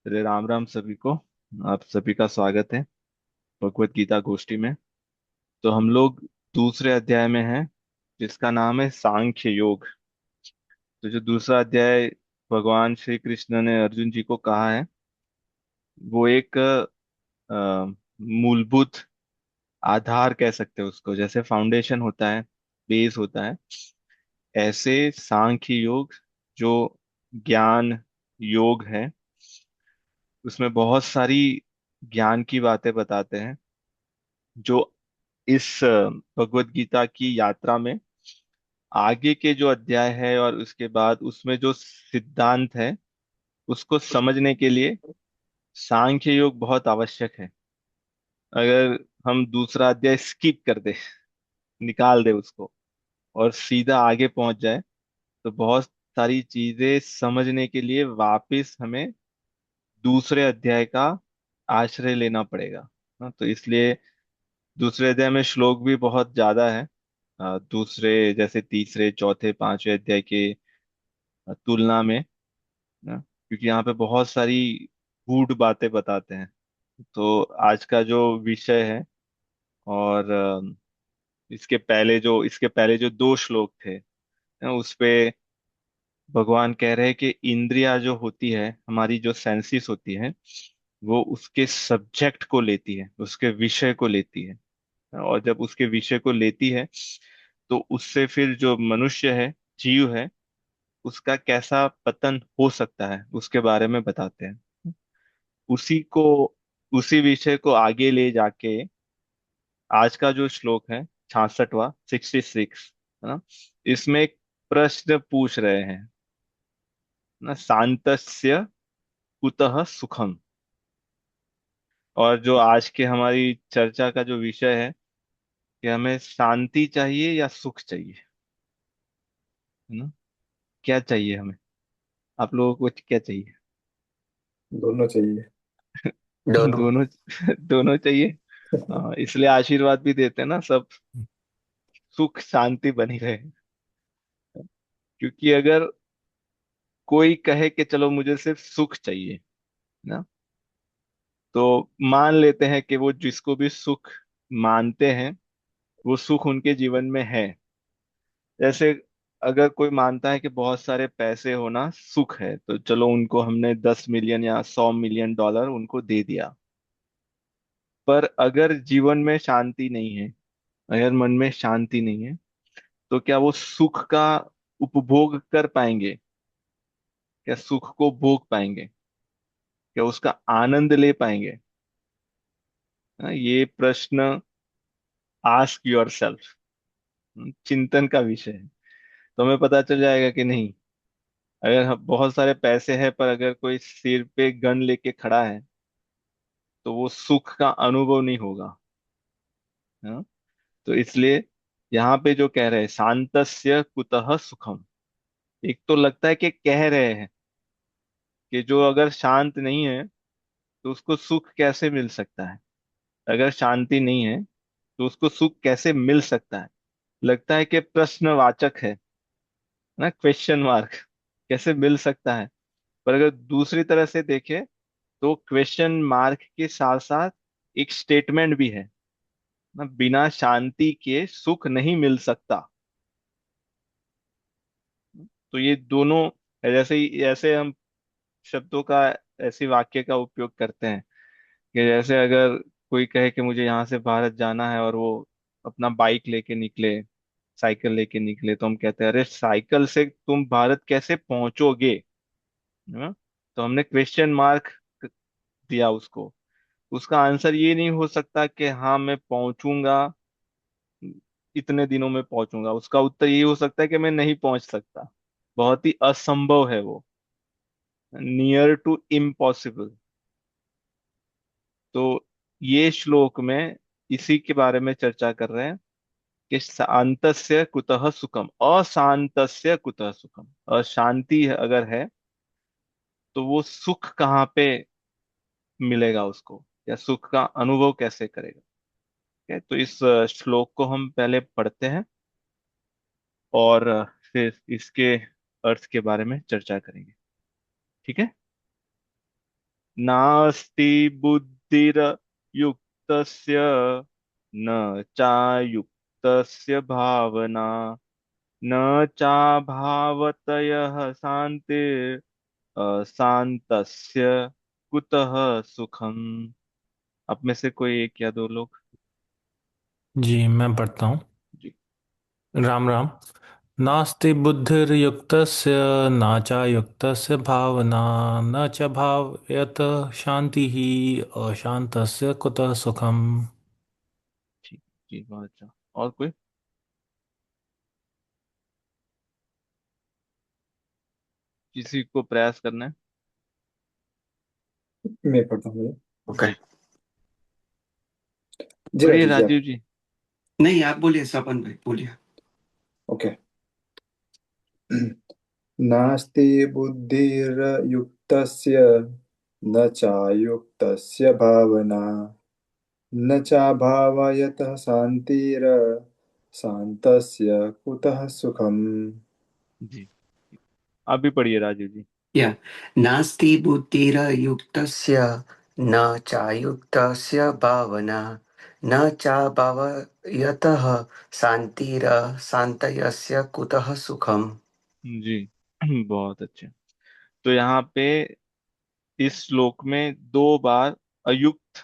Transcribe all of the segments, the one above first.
अरे राम राम सभी को। आप सभी का स्वागत है भगवत गीता गोष्ठी में। तो हम लोग दूसरे अध्याय में हैं, जिसका नाम है सांख्य योग। तो जो दूसरा अध्याय भगवान श्री कृष्ण ने अर्जुन जी को कहा है, वो एक मूलभूत आधार कह सकते हैं उसको। जैसे फाउंडेशन होता है, बेस होता है, ऐसे सांख्य योग जो ज्ञान योग है, उसमें बहुत सारी ज्ञान की बातें बताते हैं, जो इस भगवत गीता की यात्रा में आगे के जो अध्याय है और उसके बाद उसमें जो सिद्धांत है, उसको समझने के लिए सांख्य योग बहुत आवश्यक है। अगर हम दूसरा अध्याय स्किप कर दे, निकाल दे उसको, और सीधा आगे पहुंच जाए, तो बहुत सारी चीजें समझने के लिए वापस हमें दूसरे अध्याय का आश्रय लेना पड़ेगा। हाँ, तो इसलिए दूसरे अध्याय में श्लोक भी बहुत ज्यादा है, दूसरे जैसे तीसरे चौथे पांचवे अध्याय के तुलना में ना, क्योंकि यहाँ पे बहुत सारी गूढ़ बातें बताते हैं। तो आज का जो विषय है, और इसके पहले जो दो श्लोक थे ना, उस पे भगवान कह रहे हैं कि इंद्रिया जो होती है, हमारी जो सेंसिस होती है, वो उसके सब्जेक्ट को लेती है, उसके विषय को लेती है। और जब उसके विषय को लेती है, तो उससे फिर जो मनुष्य है, जीव है, उसका कैसा पतन हो सकता है उसके बारे में बताते हैं। उसी को उसी विषय को आगे ले जाके आज का जो श्लोक है 66वां 66 है ना, इसमें एक प्रश्न पूछ रहे हैं ना, शांतस्य कुतः सुखम। और जो आज के हमारी चर्चा का जो विषय है कि हमें शांति चाहिए या सुख चाहिए, है ना, क्या चाहिए हमें, आप लोगों को क्या चाहिए? दोनों चाहिए। दोनों। दोनों। दोनों चाहिए। इसलिए आशीर्वाद भी देते हैं ना सब, सुख शांति बनी रहे। क्योंकि अगर कोई कहे कि चलो मुझे सिर्फ सुख चाहिए ना, तो मान लेते हैं कि वो जिसको भी सुख मानते हैं, वो सुख उनके जीवन में है। जैसे अगर कोई मानता है कि बहुत सारे पैसे होना सुख है, तो चलो उनको हमने 10 मिलियन या 100 मिलियन डॉलर उनको दे दिया। पर अगर जीवन में शांति नहीं है, अगर मन में शांति नहीं है, तो क्या वो सुख का उपभोग कर पाएंगे? क्या सुख को भोग पाएंगे? क्या उसका आनंद ले पाएंगे? हाँ, ये प्रश्न आस्क योर सेल्फ, चिंतन का विषय है। तो हमें पता चल जाएगा कि नहीं, अगर बहुत सारे पैसे हैं पर अगर कोई सिर पे गन लेके खड़ा है, तो वो सुख का अनुभव नहीं होगा। हाँ? तो इसलिए यहाँ पे जो कह रहे हैं शांतस्य कुतः सुखम, एक तो लगता है कि कह रहे हैं कि जो अगर शांत नहीं है, तो उसको सुख कैसे मिल सकता है? अगर शांति नहीं है, तो उसको सुख कैसे मिल सकता है? लगता है कि प्रश्नवाचक है ना, क्वेश्चन मार्क, कैसे मिल सकता है? पर अगर दूसरी तरह से देखें, तो क्वेश्चन मार्क के साथ साथ एक स्टेटमेंट भी है ना, बिना शांति के सुख नहीं मिल सकता। तो ये दोनों, ऐसे हम शब्दों का, ऐसे वाक्य का उपयोग करते हैं कि जैसे अगर कोई कहे कि मुझे यहाँ से भारत जाना है, और वो अपना बाइक लेके निकले, साइकिल लेके निकले, तो हम कहते हैं अरे साइकिल से तुम भारत कैसे पहुंचोगे? है? तो हमने क्वेश्चन मार्क दिया उसको। उसका आंसर ये नहीं हो सकता कि हाँ मैं पहुंचूंगा, इतने दिनों में पहुंचूंगा। उसका उत्तर ये हो सकता है कि मैं नहीं पहुंच सकता, बहुत ही असंभव है वो, नियर टू इम्पॉसिबल। तो ये श्लोक में इसी के बारे में चर्चा कर रहे हैं कि शांतस्य कुतः सुखम, अशांतस्य कुतः सुखम। अशांति अगर है, तो वो सुख कहाँ पे मिलेगा उसको, या सुख का अनुभव कैसे करेगा? ठीक है, तो इस श्लोक को हम पहले पढ़ते हैं, और फिर इसके अर्थ के बारे में चर्चा करेंगे। ठीक है। नास्ति बुद्धिर्युक्तस्य न चायुक्तस्य भावना न चाभावतयः शान्तिः शान्तस्य कुतः सुखम। अब में से कोई एक या दो लोग। जी मैं पढ़ता हूँ। जी। राम राम। नास्ति बुद्धिर्युक्तस्य न चायुक्तस्य भावना न च भावयत शान्तिः अशान्तस्य कुतः सुखम्। ठीक। जी बहुत अच्छा। और कोई? किसी को प्रयास करना है? मैं पढ़ता हूँ भैया। ओके। जी पढ़िए राजीव जी आप। राजीव जी। नहीं, आप बोलिए, सपन भाई बोलिए। ओके। नास्ति बुद्धिर्युक्तस्य न चायुक्तस्य भावना न चाभावयतः शान्तस्य कुतः सुखम्। जी आप भी पढ़िए राजीव जी। या नास्ति बुद्धिरयुक्तस्य न चायुक्तस्य भावना न चाभावयतः शान्तिरशान्तस्य कुतः सुखम्। जी बहुत अच्छे। तो यहाँ पे इस श्लोक में दो बार अयुक्त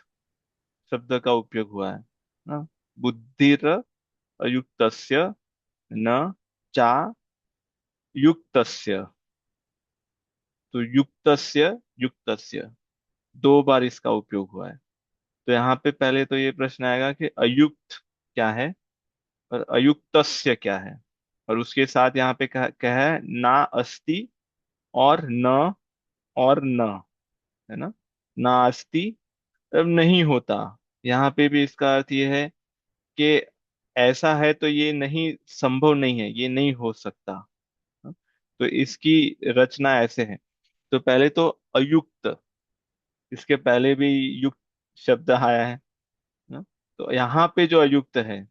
शब्द का उपयोग हुआ है ना। बुद्धिर अयुक्तस्य न चा युक्तस्य। तो युक्तस्य युक्तस्य दो बार इसका उपयोग हुआ है। तो यहाँ पे पहले तो ये प्रश्न आएगा कि अयुक्त क्या है और अयुक्तस्य क्या है। और उसके साथ यहाँ पे क्या है, ना अस्ति और न, और न, है ना। ना अस्ति अब नहीं होता। यहाँ पे भी इसका अर्थ ये है कि ऐसा है तो ये नहीं, संभव नहीं है, ये नहीं हो सकता। हाँ? तो इसकी रचना ऐसे है। तो पहले तो अयुक्त, इसके पहले भी युक्त शब्द आया है ना? तो यहाँ पे जो अयुक्त है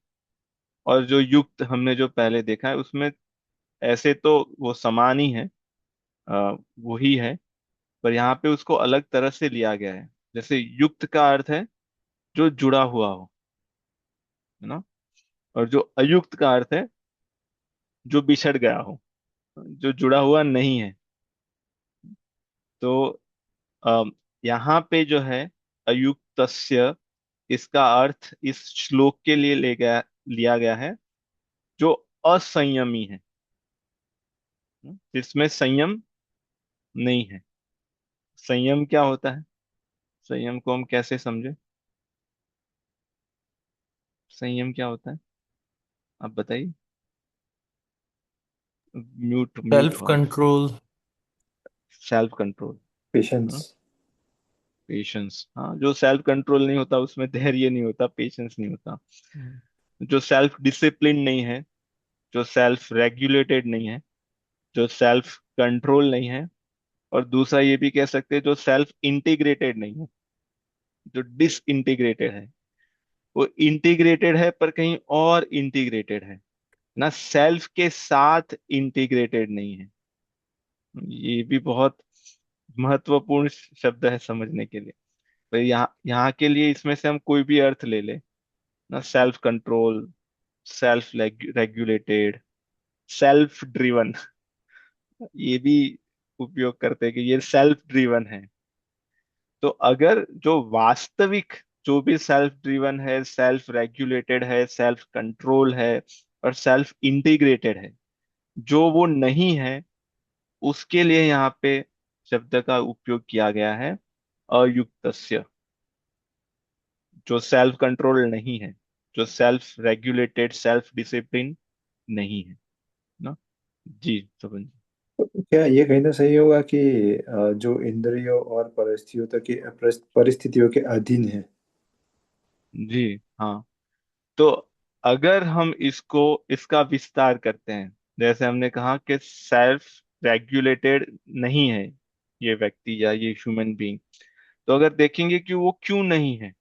और जो युक्त हमने जो पहले देखा है उसमें ऐसे तो वो समान ही है, वही है। पर यहाँ पे उसको अलग तरह से लिया गया है। जैसे युक्त का अर्थ है जो जुड़ा हुआ हो, है ना। और जो अयुक्त का अर्थ है जो बिछड़ गया हो, जो जुड़ा हुआ नहीं है। तो अम, यहाँ पे जो है अयुक्तस्य, इसका अर्थ इस श्लोक के लिए लिया गया है जो असंयमी है, जिसमें संयम नहीं है। संयम क्या होता है? संयम को हम कैसे समझे? संयम क्या होता है आप बताइए। म्यूट म्यूट सेल्फ हो आप। Control. Self control. Patience. Patience, हाँ। जो सेल्फ कंट्रोल नहीं होता उसमें धैर्य नहीं होता, पेशेंस नहीं होता। जो सेल्फ डिसिप्लिन नहीं है, जो सेल्फ रेगुलेटेड नहीं है, जो सेल्फ कंट्रोल नहीं है, और दूसरा ये भी कह सकते हैं जो सेल्फ इंटीग्रेटेड नहीं है, जो डिसइंटीग्रेटेड है। वो इंटीग्रेटेड है पर कहीं और इंटीग्रेटेड है ना, सेल्फ के साथ इंटीग्रेटेड नहीं है। ये भी बहुत महत्वपूर्ण शब्द है समझने के लिए। तो यहाँ यहाँ के लिए इसमें से हम कोई भी अर्थ ले ले ना, self control, self regulated, self driven, ये भी उपयोग करते हैं कि ये सेल्फ ड्रिवन है। तो अगर जो वास्तविक, जो भी सेल्फ ड्रिवन है, सेल्फ रेगुलेटेड है, सेल्फ कंट्रोल है और सेल्फ इंटीग्रेटेड है, जो वो नहीं है, उसके लिए यहाँ पे शब्द का उपयोग किया गया है अयुक्तस्य। जो सेल्फ कंट्रोल नहीं है, जो सेल्फ रेगुलेटेड, सेल्फ डिसिप्लिन नहीं है ना। जी समझ। क्या ये कहना सही होगा कि जो इंद्रियों और परिस्थितियों के अधीन है। जी हाँ। तो अगर हम इसको, इसका विस्तार करते हैं, जैसे हमने कहा कि सेल्फ रेगुलेटेड नहीं है ये व्यक्ति या ये ह्यूमन बीइंग, तो अगर देखेंगे कि वो क्यों नहीं है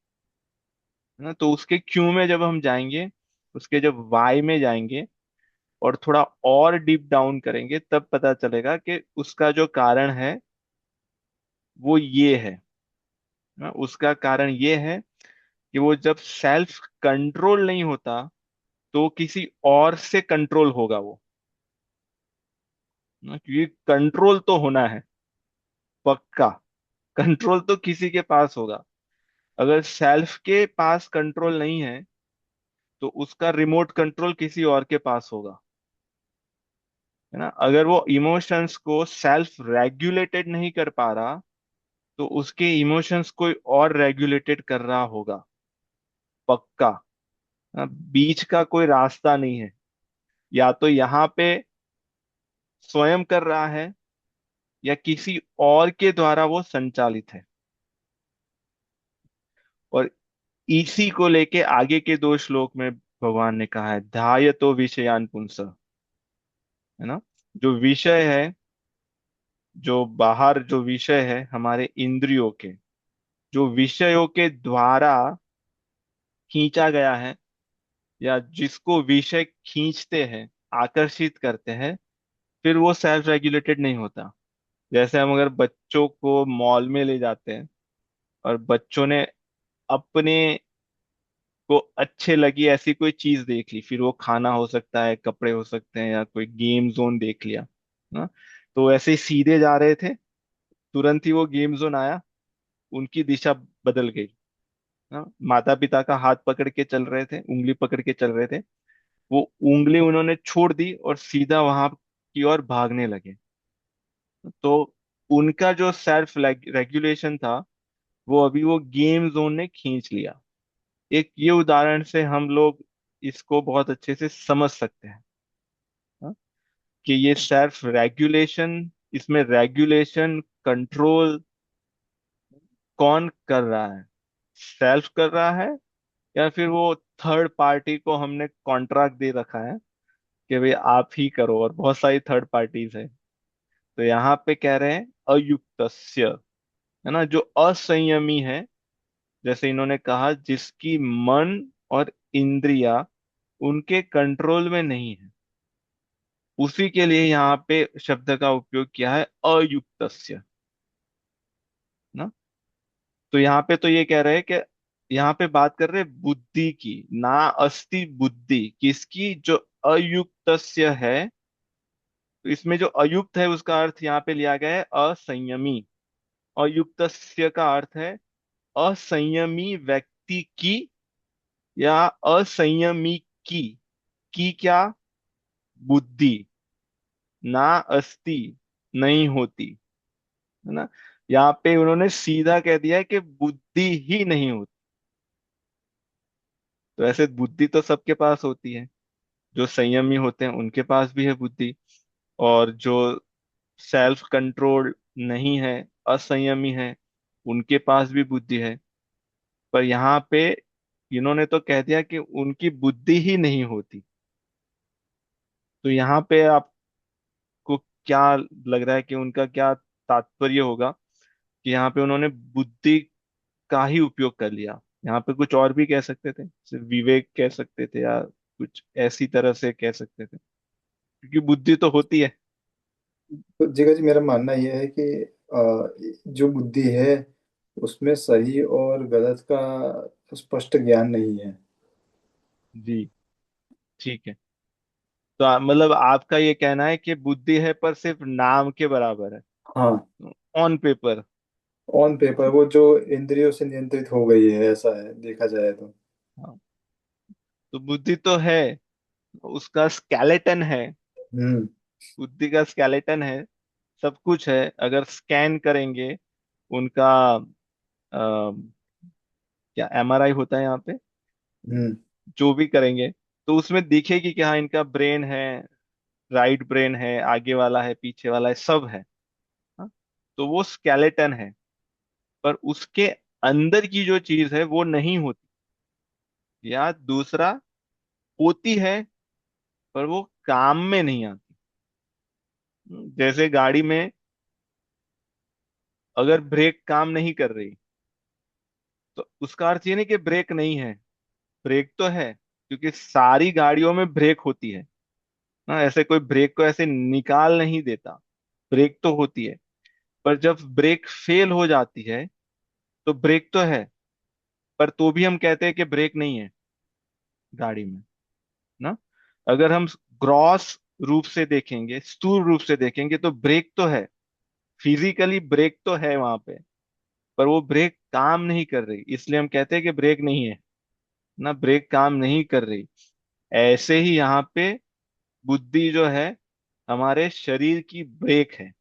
ना, तो उसके क्यों में जब हम जाएंगे, उसके जब वाई में जाएंगे और थोड़ा और डीप डाउन करेंगे, तब पता चलेगा कि उसका जो कारण है वो ये है। उसका कारण ये है कि वो जब सेल्फ कंट्रोल नहीं होता तो किसी और से कंट्रोल होगा वो। क्योंकि कंट्रोल तो होना है पक्का, कंट्रोल तो किसी के पास होगा। अगर सेल्फ के पास कंट्रोल नहीं है तो उसका रिमोट कंट्रोल किसी और के पास होगा, है ना। अगर वो इमोशंस को सेल्फ रेगुलेटेड नहीं कर पा रहा तो उसके इमोशंस कोई और रेगुलेटेड कर रहा होगा पक्का। बीच का कोई रास्ता नहीं है, या तो यहाँ पे स्वयं कर रहा है या किसी और के द्वारा वो संचालित है। और इसी को लेके आगे के दो श्लोक में भगवान ने कहा है, ध्यायतो विषयान पुंस, है ना। जो विषय है, जो बाहर जो विषय है हमारे इंद्रियों के, जो विषयों के द्वारा खींचा गया है, या जिसको विषय खींचते हैं, आकर्षित करते हैं, फिर वो सेल्फ रेगुलेटेड नहीं होता। जैसे हम अगर बच्चों को मॉल में ले जाते हैं और बच्चों ने अपने को अच्छे लगी ऐसी कोई चीज देख ली, फिर वो खाना हो सकता है, कपड़े हो सकते हैं, या कोई गेम जोन देख लिया ना, तो ऐसे ही सीधे जा रहे थे, तुरंत ही वो गेम जोन आया, उनकी दिशा बदल गई ना। माता पिता का हाथ पकड़ के चल रहे थे, उंगली पकड़ के चल रहे थे, वो उंगली उन्होंने छोड़ दी और सीधा वहां की ओर भागने लगे। तो उनका जो सेल्फ रेगुलेशन था वो अभी वो गेम जोन ने खींच लिया। एक ये उदाहरण से हम लोग इसको बहुत अच्छे से समझ सकते हैं, हाँ? कि ये सेल्फ रेगुलेशन, इसमें रेगुलेशन कंट्रोल कौन कर रहा है, सेल्फ कर रहा है या फिर वो थर्ड पार्टी को हमने कॉन्ट्रैक्ट दे रखा है कि भाई आप ही करो, और बहुत सारी थर्ड पार्टीज है। तो यहाँ पे कह रहे हैं अयुक्तस्य, है ना, जो असंयमी है, जैसे इन्होंने कहा जिसकी मन और इंद्रिया उनके कंट्रोल में नहीं है, उसी के लिए यहाँ पे शब्द का उपयोग किया है अयुक्तस्य ना। तो यहाँ पे तो ये कह रहे हैं कि यहाँ पे बात कर रहे हैं बुद्धि की, ना अस्ति बुद्धि किसकी, जो अयुक्तस्य है। तो इसमें जो अयुक्त है उसका अर्थ यहाँ पे लिया गया है असंयमी। अयुक्तस्य का अर्थ है असंयमी व्यक्ति की, या असंयमी की की क्या, बुद्धि, ना अस्ति, नहीं होती, है ना। यहाँ पे उन्होंने सीधा कह दिया है कि बुद्धि ही नहीं होती। तो ऐसे बुद्धि तो सबके पास होती है, जो संयमी होते हैं उनके पास भी है बुद्धि, और जो सेल्फ कंट्रोल नहीं है, असंयमी है, उनके पास भी बुद्धि है। पर यहाँ पे इन्होंने तो कह दिया कि उनकी बुद्धि ही नहीं होती। तो यहाँ पे आपको क्या लग रहा है कि उनका क्या तात्पर्य होगा, कि यहाँ पे उन्होंने बुद्धि का ही उपयोग कर लिया। यहाँ पे कुछ और भी कह सकते थे, सिर्फ विवेक कह सकते थे, या कुछ ऐसी तरह से कह सकते थे, क्योंकि बुद्धि तो होती है। तो जिगर जी, मेरा मानना यह है कि जो बुद्धि है उसमें सही और गलत का स्पष्ट ज्ञान नहीं है। जी, ठीक है। तो मतलब आपका ये कहना है कि बुद्धि है पर सिर्फ नाम के बराबर है, हाँ, ऑन पेपर। ऑन पेपर वो जो इंद्रियों से नियंत्रित हो गई है, ऐसा है देखा जाए तो। हाँ, तो बुद्धि तो है, उसका स्केलेटन है, हम्म। बुद्धि का स्केलेटन है, सब कुछ है। अगर स्कैन करेंगे उनका, अ, क्या एमआरआई होता है यहाँ पे, हम्म। जो भी करेंगे तो उसमें दिखेगी कि हाँ इनका ब्रेन है, राइट ब्रेन है, आगे वाला है, पीछे वाला है, सब है। हाँ? तो वो स्केलेटन है, पर उसके अंदर की जो चीज है वो नहीं होती, या दूसरा होती है पर वो काम में नहीं आती। जैसे गाड़ी में अगर ब्रेक काम नहीं कर रही तो उसका अर्थ ये नहीं कि ब्रेक नहीं है, ब्रेक तो है, क्योंकि सारी गाड़ियों में ब्रेक होती है ना। ऐसे कोई ब्रेक को ऐसे निकाल नहीं देता, ब्रेक तो होती है। पर जब ब्रेक फेल हो जाती है तो ब्रेक तो है, पर तो भी हम कहते हैं कि ब्रेक नहीं है गाड़ी में, ना। अगर हम ग्रॉस रूप से देखेंगे, स्थूल रूप से देखेंगे, तो ब्रेक तो है, फिजिकली ब्रेक तो है वहां पे, पर वो ब्रेक काम नहीं कर रही, इसलिए हम कहते हैं कि ब्रेक नहीं है, ना, ब्रेक काम नहीं कर रही। ऐसे ही यहाँ पे बुद्धि जो है हमारे शरीर की ब्रेक है।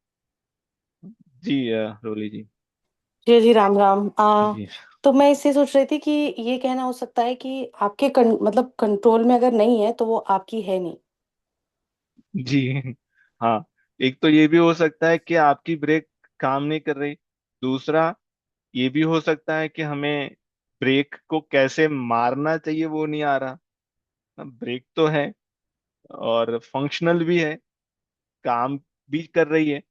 जी रोली जी। जी जी, राम राम। जी तो मैं इससे सोच रही थी कि ये कहना हो सकता है कि आपके मतलब कंट्रोल में अगर नहीं है तो वो आपकी है नहीं। जी। हाँ, एक तो ये भी हो सकता है कि आपकी ब्रेक काम नहीं कर रही। दूसरा ये भी हो सकता है कि हमें ब्रेक को कैसे मारना चाहिए वो नहीं आ रहा। ब्रेक तो है और फंक्शनल भी है, काम भी कर रही है,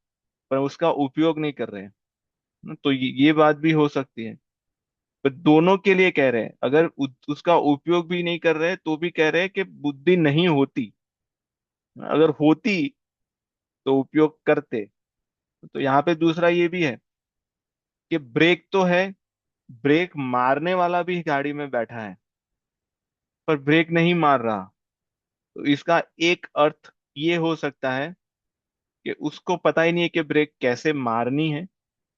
पर उसका उपयोग नहीं कर रहे हैं ना। तो ये बात भी हो सकती है। पर दोनों के लिए कह रहे हैं, अगर उसका उपयोग भी नहीं कर रहे तो भी कह रहे हैं कि बुद्धि नहीं होती। अगर होती तो उपयोग करते। तो यहाँ पे दूसरा ये भी है कि ब्रेक तो है, ब्रेक मारने वाला भी गाड़ी में बैठा है, पर ब्रेक नहीं मार रहा। तो इसका एक अर्थ ये हो सकता है कि उसको पता ही नहीं है कि ब्रेक कैसे मारनी है,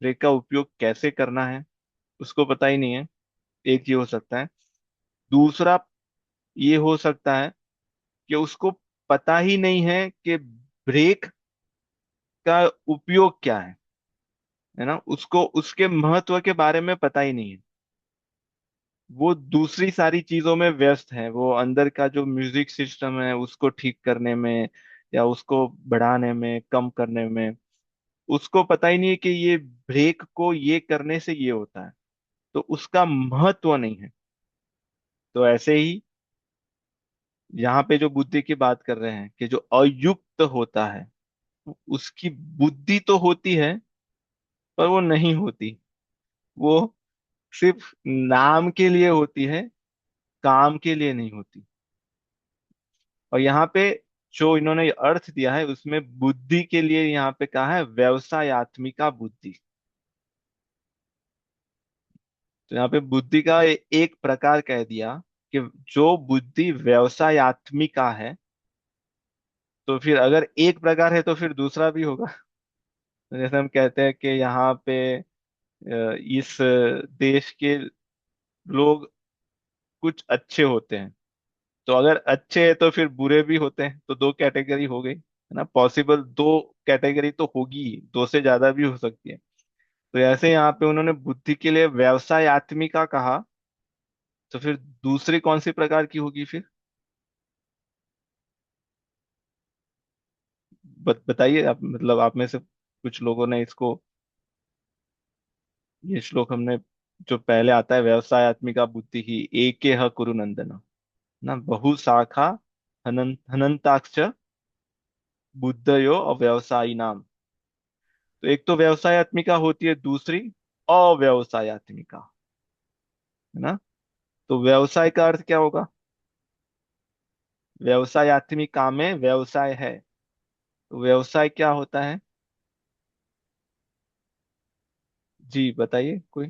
ब्रेक का उपयोग कैसे करना है, उसको पता ही नहीं है। एक ये हो सकता है। दूसरा ये हो सकता है कि उसको पता ही नहीं है कि ब्रेक का उपयोग क्या है ना, उसको उसके महत्व के बारे में पता ही नहीं है। वो दूसरी सारी चीजों में व्यस्त है, वो अंदर का जो म्यूजिक सिस्टम है उसको ठीक करने में, या उसको बढ़ाने में, कम करने में। उसको पता ही नहीं है कि ये ब्रेक को ये करने से ये होता है, तो उसका महत्व नहीं है। तो ऐसे ही यहाँ पे जो बुद्धि की बात कर रहे हैं कि जो अयुक्त होता है, उसकी बुद्धि तो होती है, पर वो नहीं होती। वो सिर्फ नाम के लिए होती है, काम के लिए नहीं होती। और यहाँ पे जो इन्होंने ये अर्थ दिया है उसमें बुद्धि के लिए यहाँ पे कहा है व्यवसायत्मिका बुद्धि। तो यहाँ पे बुद्धि का एक प्रकार कह दिया कि जो बुद्धि व्यवसायत्मिका है। तो फिर अगर एक प्रकार है तो फिर दूसरा भी होगा। जैसे हम कहते हैं कि यहाँ पे इस देश के लोग कुछ अच्छे होते हैं, तो अगर अच्छे हैं तो फिर बुरे भी होते हैं, तो दो कैटेगरी हो गई, है ना। पॉसिबल दो कैटेगरी तो होगी ही, दो से ज्यादा भी हो सकती है। तो ऐसे यहाँ पे उन्होंने बुद्धि के लिए व्यवसाय आत्मिका कहा, तो फिर दूसरी कौन सी प्रकार की होगी फिर? बताइए आप, मतलब आप में से कुछ लोगों ने इसको, ये श्लोक हमने जो पहले आता है, व्यवसाय आत्मिका बुद्धि ही एके ह कुरु नंदन, ना, बहु शाखा हनंताक्ष बुद्धयो अव्यवसायी नाम। तो एक तो व्यवसायत्मिका होती है, दूसरी अव्यवसायत्मिका, है ना। तो व्यवसाय का अर्थ क्या होगा? व्यवसायत्मिका में व्यवसाय है, तो व्यवसाय क्या होता है? जी बताइए कोई।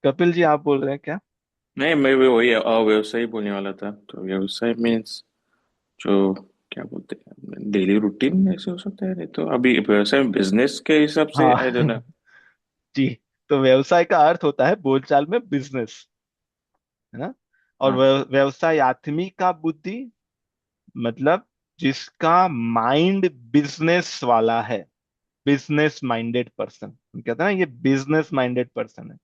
कपिल जी आप बोल रहे हैं क्या? नहीं, मैं भी वही व्यवसाय बोलने वाला था। तो व्यवसाय मीन्स जो क्या बोलते हैं, डेली रूटीन ऐसे हो सकता है। नहीं तो अभी व्यवसाय बिजनेस के हिसाब से आई डोंट नो। हाँ। जी। तो व्यवसाय का अर्थ होता है बोलचाल में बिजनेस, है ना। और हाँ। व्यवसायत्मिका बुद्धि मतलब जिसका माइंड बिजनेस वाला है, बिजनेस माइंडेड पर्सन, हम कहते हैं ना ये बिजनेस माइंडेड पर्सन है।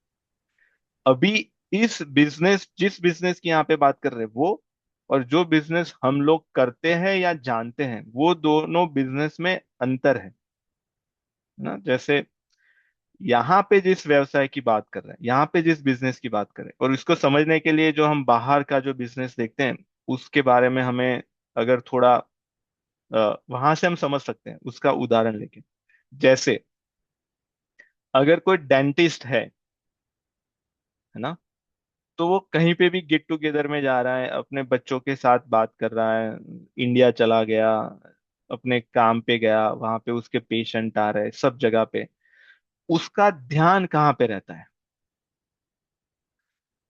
अभी इस बिजनेस, जिस बिजनेस की यहाँ पे बात कर रहे हैं वो, और जो बिजनेस हम लोग करते हैं या जानते हैं, वो दोनों बिजनेस में अंतर है ना। जैसे यहाँ पे जिस व्यवसाय की बात कर रहे हैं, यहाँ पे जिस बिजनेस की बात करें, और इसको समझने के लिए जो हम बाहर का जो बिजनेस देखते हैं उसके बारे में हमें अगर थोड़ा वहां से हम समझ सकते हैं उसका उदाहरण लेके। जैसे अगर कोई डेंटिस्ट है ना, तो वो कहीं पे भी गेट टुगेदर में जा रहा है, अपने बच्चों के साथ बात कर रहा है, इंडिया चला गया, अपने काम पे गया, वहां पे उसके पेशेंट आ रहे, सब जगह पे उसका ध्यान कहाँ पे रहता है?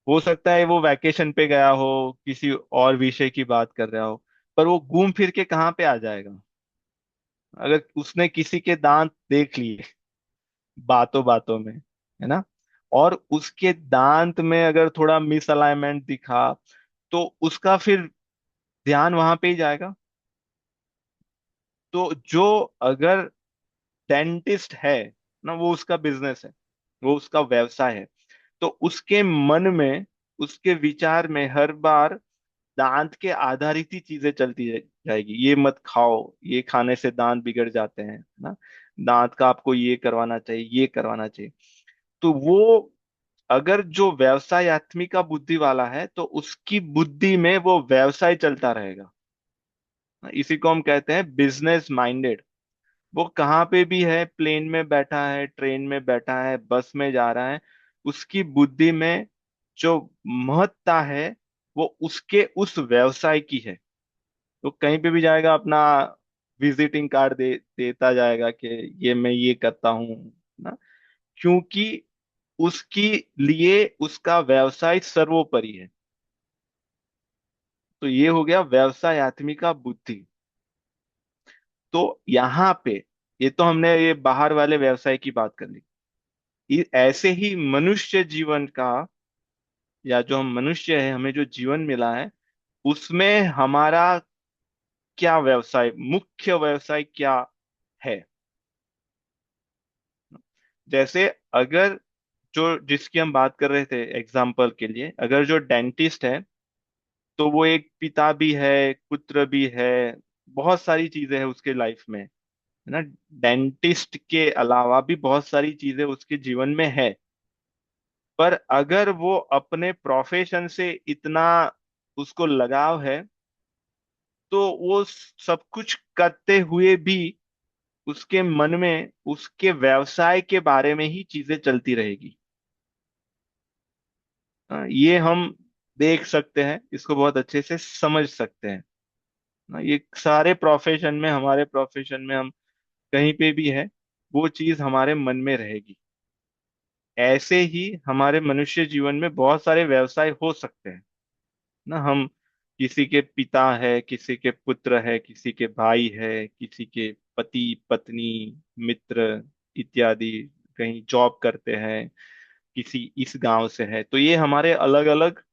हो सकता है वो वैकेशन पे गया हो, किसी और विषय की बात कर रहा हो, पर वो घूम फिर के कहाँ पे आ जाएगा? अगर उसने किसी के दांत देख लिए बातों बातों में, है ना, और उसके दांत में अगर थोड़ा मिसअलाइनमेंट दिखा, तो उसका फिर ध्यान वहां पे ही जाएगा। तो जो, अगर डेंटिस्ट है ना, वो उसका बिजनेस है, वो उसका व्यवसाय है, तो उसके मन में, उसके विचार में हर बार दांत के आधारित ही चीजें चलती जाएगी। ये मत खाओ, ये खाने से दांत बिगड़ जाते हैं, है ना, दांत का आपको ये करवाना चाहिए, ये करवाना चाहिए। तो वो, अगर जो व्यवसायत्मिका बुद्धि वाला है, तो उसकी बुद्धि में वो व्यवसाय चलता रहेगा। इसी को हम कहते हैं बिजनेस माइंडेड। वो कहाँ पे भी है, प्लेन में बैठा है, ट्रेन में बैठा है, बस में जा रहा है, उसकी बुद्धि में जो महत्ता है, वो उसके उस व्यवसाय की है। तो कहीं पे भी जाएगा, अपना विजिटिंग कार्ड देता जाएगा कि ये मैं ये करता हूँ ना, क्योंकि उसकी लिए उसका व्यवसाय सर्वोपरि है। तो ये हो गया व्यवसायत्मिका बुद्धि। तो यहाँ पे, ये तो हमने ये बाहर वाले व्यवसाय की बात कर ली। ऐसे ही मनुष्य जीवन का, या जो हम मनुष्य है, हमें जो जीवन मिला है, उसमें हमारा क्या व्यवसाय, मुख्य व्यवसाय क्या है? जैसे, अगर जो जिसकी हम बात कर रहे थे एग्जाम्पल के लिए, अगर जो डेंटिस्ट है, तो वो एक पिता भी है, पुत्र भी है, बहुत सारी चीजें हैं उसके लाइफ में, है ना। डेंटिस्ट के अलावा भी बहुत सारी चीजें उसके जीवन में है। पर अगर वो अपने प्रोफेशन से इतना उसको लगाव है, तो वो सब कुछ करते हुए भी उसके मन में उसके व्यवसाय के बारे में ही चीजें चलती रहेगी। ये हम देख सकते हैं, इसको बहुत अच्छे से समझ सकते हैं। ये सारे प्रोफेशन में, हमारे प्रोफेशन में, हम कहीं पे भी है, वो चीज हमारे मन में रहेगी। ऐसे ही हमारे मनुष्य जीवन में बहुत सारे व्यवसाय हो सकते हैं ना। हम, किसी के पिता है, किसी के पुत्र है, किसी के भाई है, किसी के पति पत्नी, मित्र इत्यादि, कहीं जॉब करते हैं, किसी इस गांव से है, तो ये हमारे अलग अलग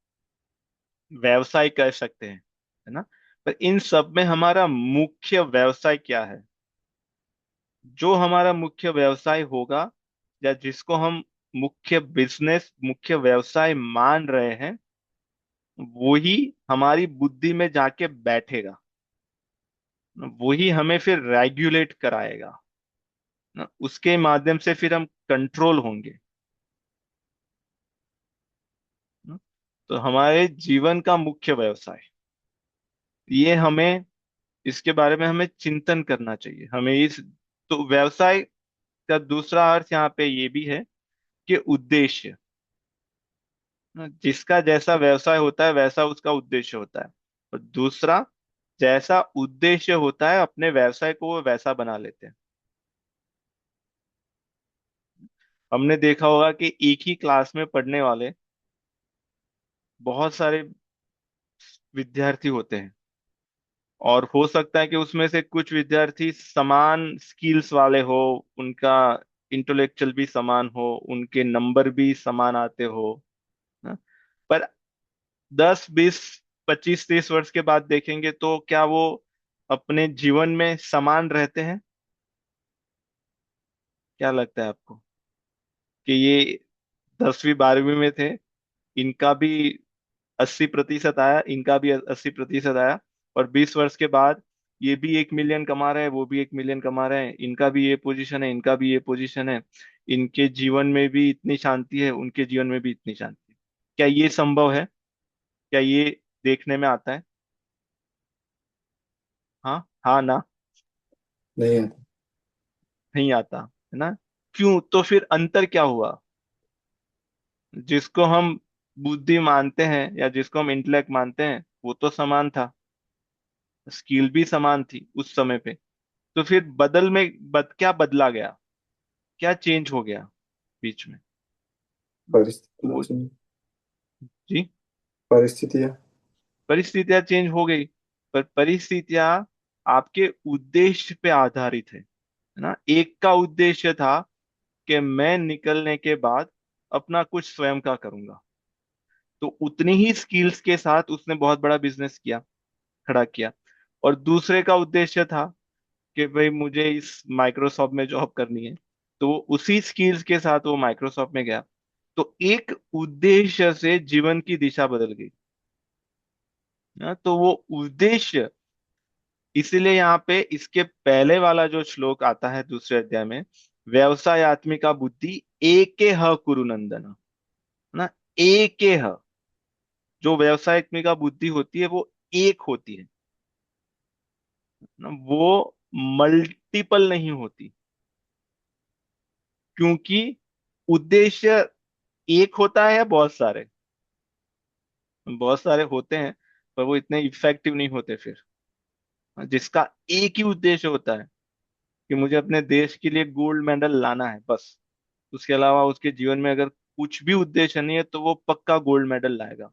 व्यवसाय कह सकते हैं, है ना। पर इन सब में हमारा मुख्य व्यवसाय क्या है? जो हमारा मुख्य व्यवसाय होगा, या जिसको हम मुख्य बिजनेस, मुख्य व्यवसाय मान रहे हैं, वही हमारी बुद्धि में जाके बैठेगा, वही हमें फिर रेगुलेट कराएगा ना, उसके माध्यम से फिर हम कंट्रोल होंगे ना। तो हमारे जीवन का मुख्य व्यवसाय, ये हमें, इसके बारे में हमें चिंतन करना चाहिए, हमें इस, तो व्यवसाय का दूसरा अर्थ यहाँ पे ये भी है कि उद्देश्य, जिसका जैसा व्यवसाय होता है वैसा उसका उद्देश्य होता है। और दूसरा, जैसा उद्देश्य होता है, अपने व्यवसाय को वो वैसा बना लेते हैं। हमने देखा होगा कि एक ही क्लास में पढ़ने वाले बहुत सारे विद्यार्थी होते हैं, और हो सकता है कि उसमें से कुछ विद्यार्थी समान स्किल्स वाले हो, उनका इंटेलेक्चुअल भी समान हो, उनके नंबर भी समान आते हो ना? पर 10 20 25 30 वर्ष के बाद देखेंगे, तो क्या वो अपने जीवन में समान रहते हैं? क्या लगता है आपको कि ये 10वीं 12वीं में थे, इनका भी 80% आया, इनका भी 80% आया, और 20 वर्ष के बाद ये भी 1 मिलियन कमा रहे हैं, वो भी 1 मिलियन कमा रहे हैं, इनका भी ये पोजीशन है, इनका भी ये पोजीशन है, इनके जीवन में भी इतनी शांति है, उनके जीवन में भी इतनी शांति है? क्या ये संभव है? क्या ये देखने में आता है? हाँ, हाँ ना? नहीं है। नहीं आता, है ना। क्यों? तो फिर अंतर क्या हुआ? जिसको हम बुद्धि मानते हैं, या जिसको हम इंटेलेक्ट मानते हैं, वो तो समान था, स्किल भी समान थी उस समय पे। तो फिर क्या बदला गया, क्या चेंज हो गया बीच में? परिस्थिति वो चेंज। जी। परिस्थितियाँ। परिस्थितियां चेंज हो गई, पर परिस्थितियां आपके उद्देश्य पे आधारित है ना। एक का उद्देश्य था कि मैं निकलने के बाद अपना कुछ स्वयं का करूंगा, तो उतनी ही स्किल्स के साथ उसने बहुत बड़ा बिजनेस किया, खड़ा किया। और दूसरे का उद्देश्य था कि भाई मुझे इस माइक्रोसॉफ्ट में जॉब करनी है, तो वो उसी स्किल्स के साथ वो माइक्रोसॉफ्ट में गया। तो एक उद्देश्य से जीवन की दिशा बदल गई ना। तो वो उद्देश्य, इसीलिए यहाँ पे इसके पहले वाला जो श्लोक आता है दूसरे अध्याय में, व्यवसाय आत्मिका बुद्धि एके ह कुरु नंदन, ना। एके ह, जो व्यवसाय आत्मिका बुद्धि होती है वो एक होती है ना, वो मल्टीपल नहीं होती। क्योंकि उद्देश्य एक होता है, बहुत सारे होते हैं, पर वो इतने इफेक्टिव नहीं होते फिर। जिसका एक ही उद्देश्य होता है कि मुझे अपने देश के लिए गोल्ड मेडल लाना है, बस, उसके अलावा उसके जीवन में अगर कुछ भी उद्देश्य नहीं है तो वो पक्का गोल्ड मेडल लाएगा,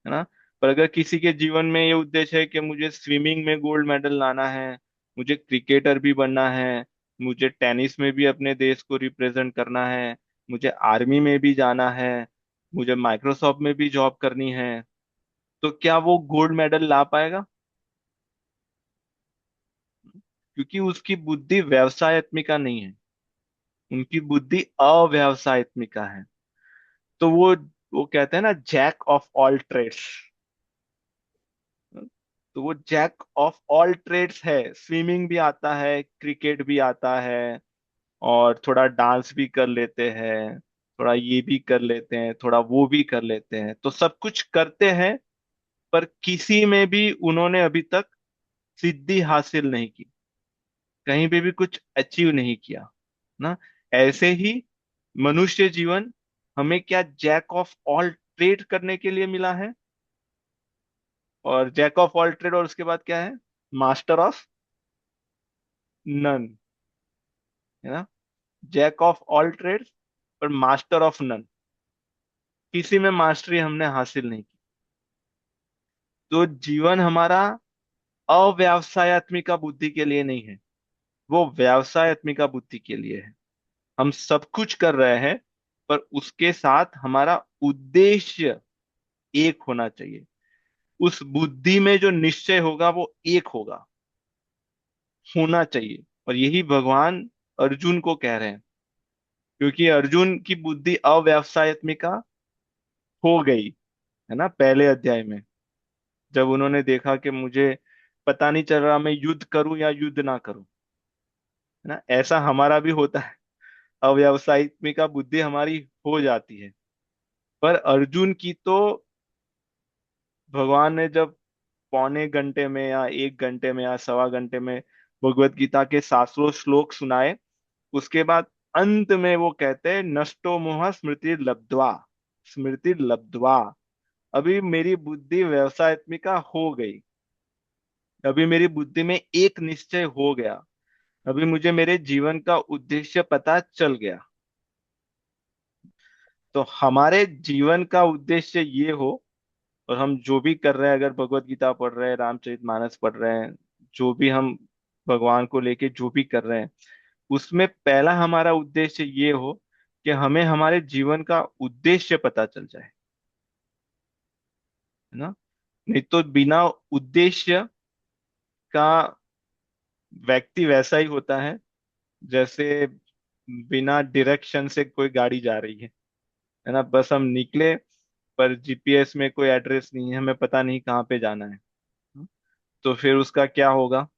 है ना। पर अगर किसी के जीवन में ये उद्देश्य है कि मुझे स्विमिंग में गोल्ड मेडल लाना है, मुझे क्रिकेटर भी बनना है, मुझे टेनिस में भी अपने देश को रिप्रेजेंट करना है, मुझे आर्मी में भी जाना है, मुझे माइक्रोसॉफ्ट में भी जॉब करनी है, तो क्या वो गोल्ड मेडल ला पाएगा? क्योंकि उसकी बुद्धि व्यवसायत्मिका नहीं है, उनकी बुद्धि अव्यवसायत्मिका है। तो वो कहते हैं ना, जैक ऑफ ऑल ट्रेड्स। तो वो जैक ऑफ ऑल ट्रेड्स है, स्विमिंग भी आता है, क्रिकेट भी आता है, और थोड़ा डांस भी कर लेते हैं, थोड़ा ये भी कर लेते हैं, थोड़ा वो भी कर लेते हैं, तो सब कुछ करते हैं। पर किसी में भी उन्होंने अभी तक सिद्धि हासिल नहीं की, कहीं पे भी कुछ अचीव नहीं किया ना। ऐसे ही मनुष्य जीवन हमें क्या जैक ऑफ ऑल ट्रेड करने के लिए मिला है, और जैक ऑफ ऑल ट्रेड, और उसके बाद क्या है, मास्टर ऑफ नन, है ना। जैक ऑफ ऑल ट्रेड्स पर मास्टर ऑफ नन, किसी में मास्टरी हमने हासिल नहीं की। तो जीवन हमारा अव्यवसायत्मिका बुद्धि के लिए नहीं है, वो व्यवसायत्मिका बुद्धि के लिए है। हम सब कुछ कर रहे हैं, पर उसके साथ हमारा उद्देश्य एक होना चाहिए। उस बुद्धि में जो निश्चय होगा वो एक होगा, होना चाहिए। और यही भगवान अर्जुन को कह रहे हैं, क्योंकि अर्जुन की बुद्धि अव्यवसायत्मिका हो गई, है ना, पहले अध्याय में, जब उन्होंने देखा कि मुझे पता नहीं चल रहा मैं युद्ध करूं या युद्ध ना करूं, है ना। ऐसा हमारा भी होता है, अव्यवसायित्मिका बुद्धि हमारी हो जाती है। पर अर्जुन की तो, भगवान ने जब पौने घंटे में या एक घंटे में या सवा घंटे में भगवत गीता के 700 श्लोक सुनाए, उसके बाद अंत में वो कहते हैं, नष्टो मोह स्मृति लब्ध्वा, स्मृति लब्ध्वा, अभी मेरी बुद्धि व्यवसायत्मिका हो गई, अभी मेरी बुद्धि में एक निश्चय हो गया, अभी मुझे मेरे जीवन का उद्देश्य पता चल गया। तो हमारे जीवन का उद्देश्य ये हो, और हम जो भी कर रहे हैं, अगर भगवत गीता पढ़ रहे हैं, रामचरितमानस पढ़ रहे हैं, जो भी हम भगवान को लेके जो भी कर रहे हैं, उसमें पहला हमारा उद्देश्य ये हो कि हमें हमारे जीवन का उद्देश्य पता चल जाए, है ना। नहीं तो बिना उद्देश्य का व्यक्ति वैसा ही होता है जैसे बिना डायरेक्शन से कोई गाड़ी जा रही है ना। बस हम निकले, पर जीपीएस में कोई एड्रेस नहीं है, हमें पता नहीं कहाँ पे जाना है, तो फिर उसका क्या होगा।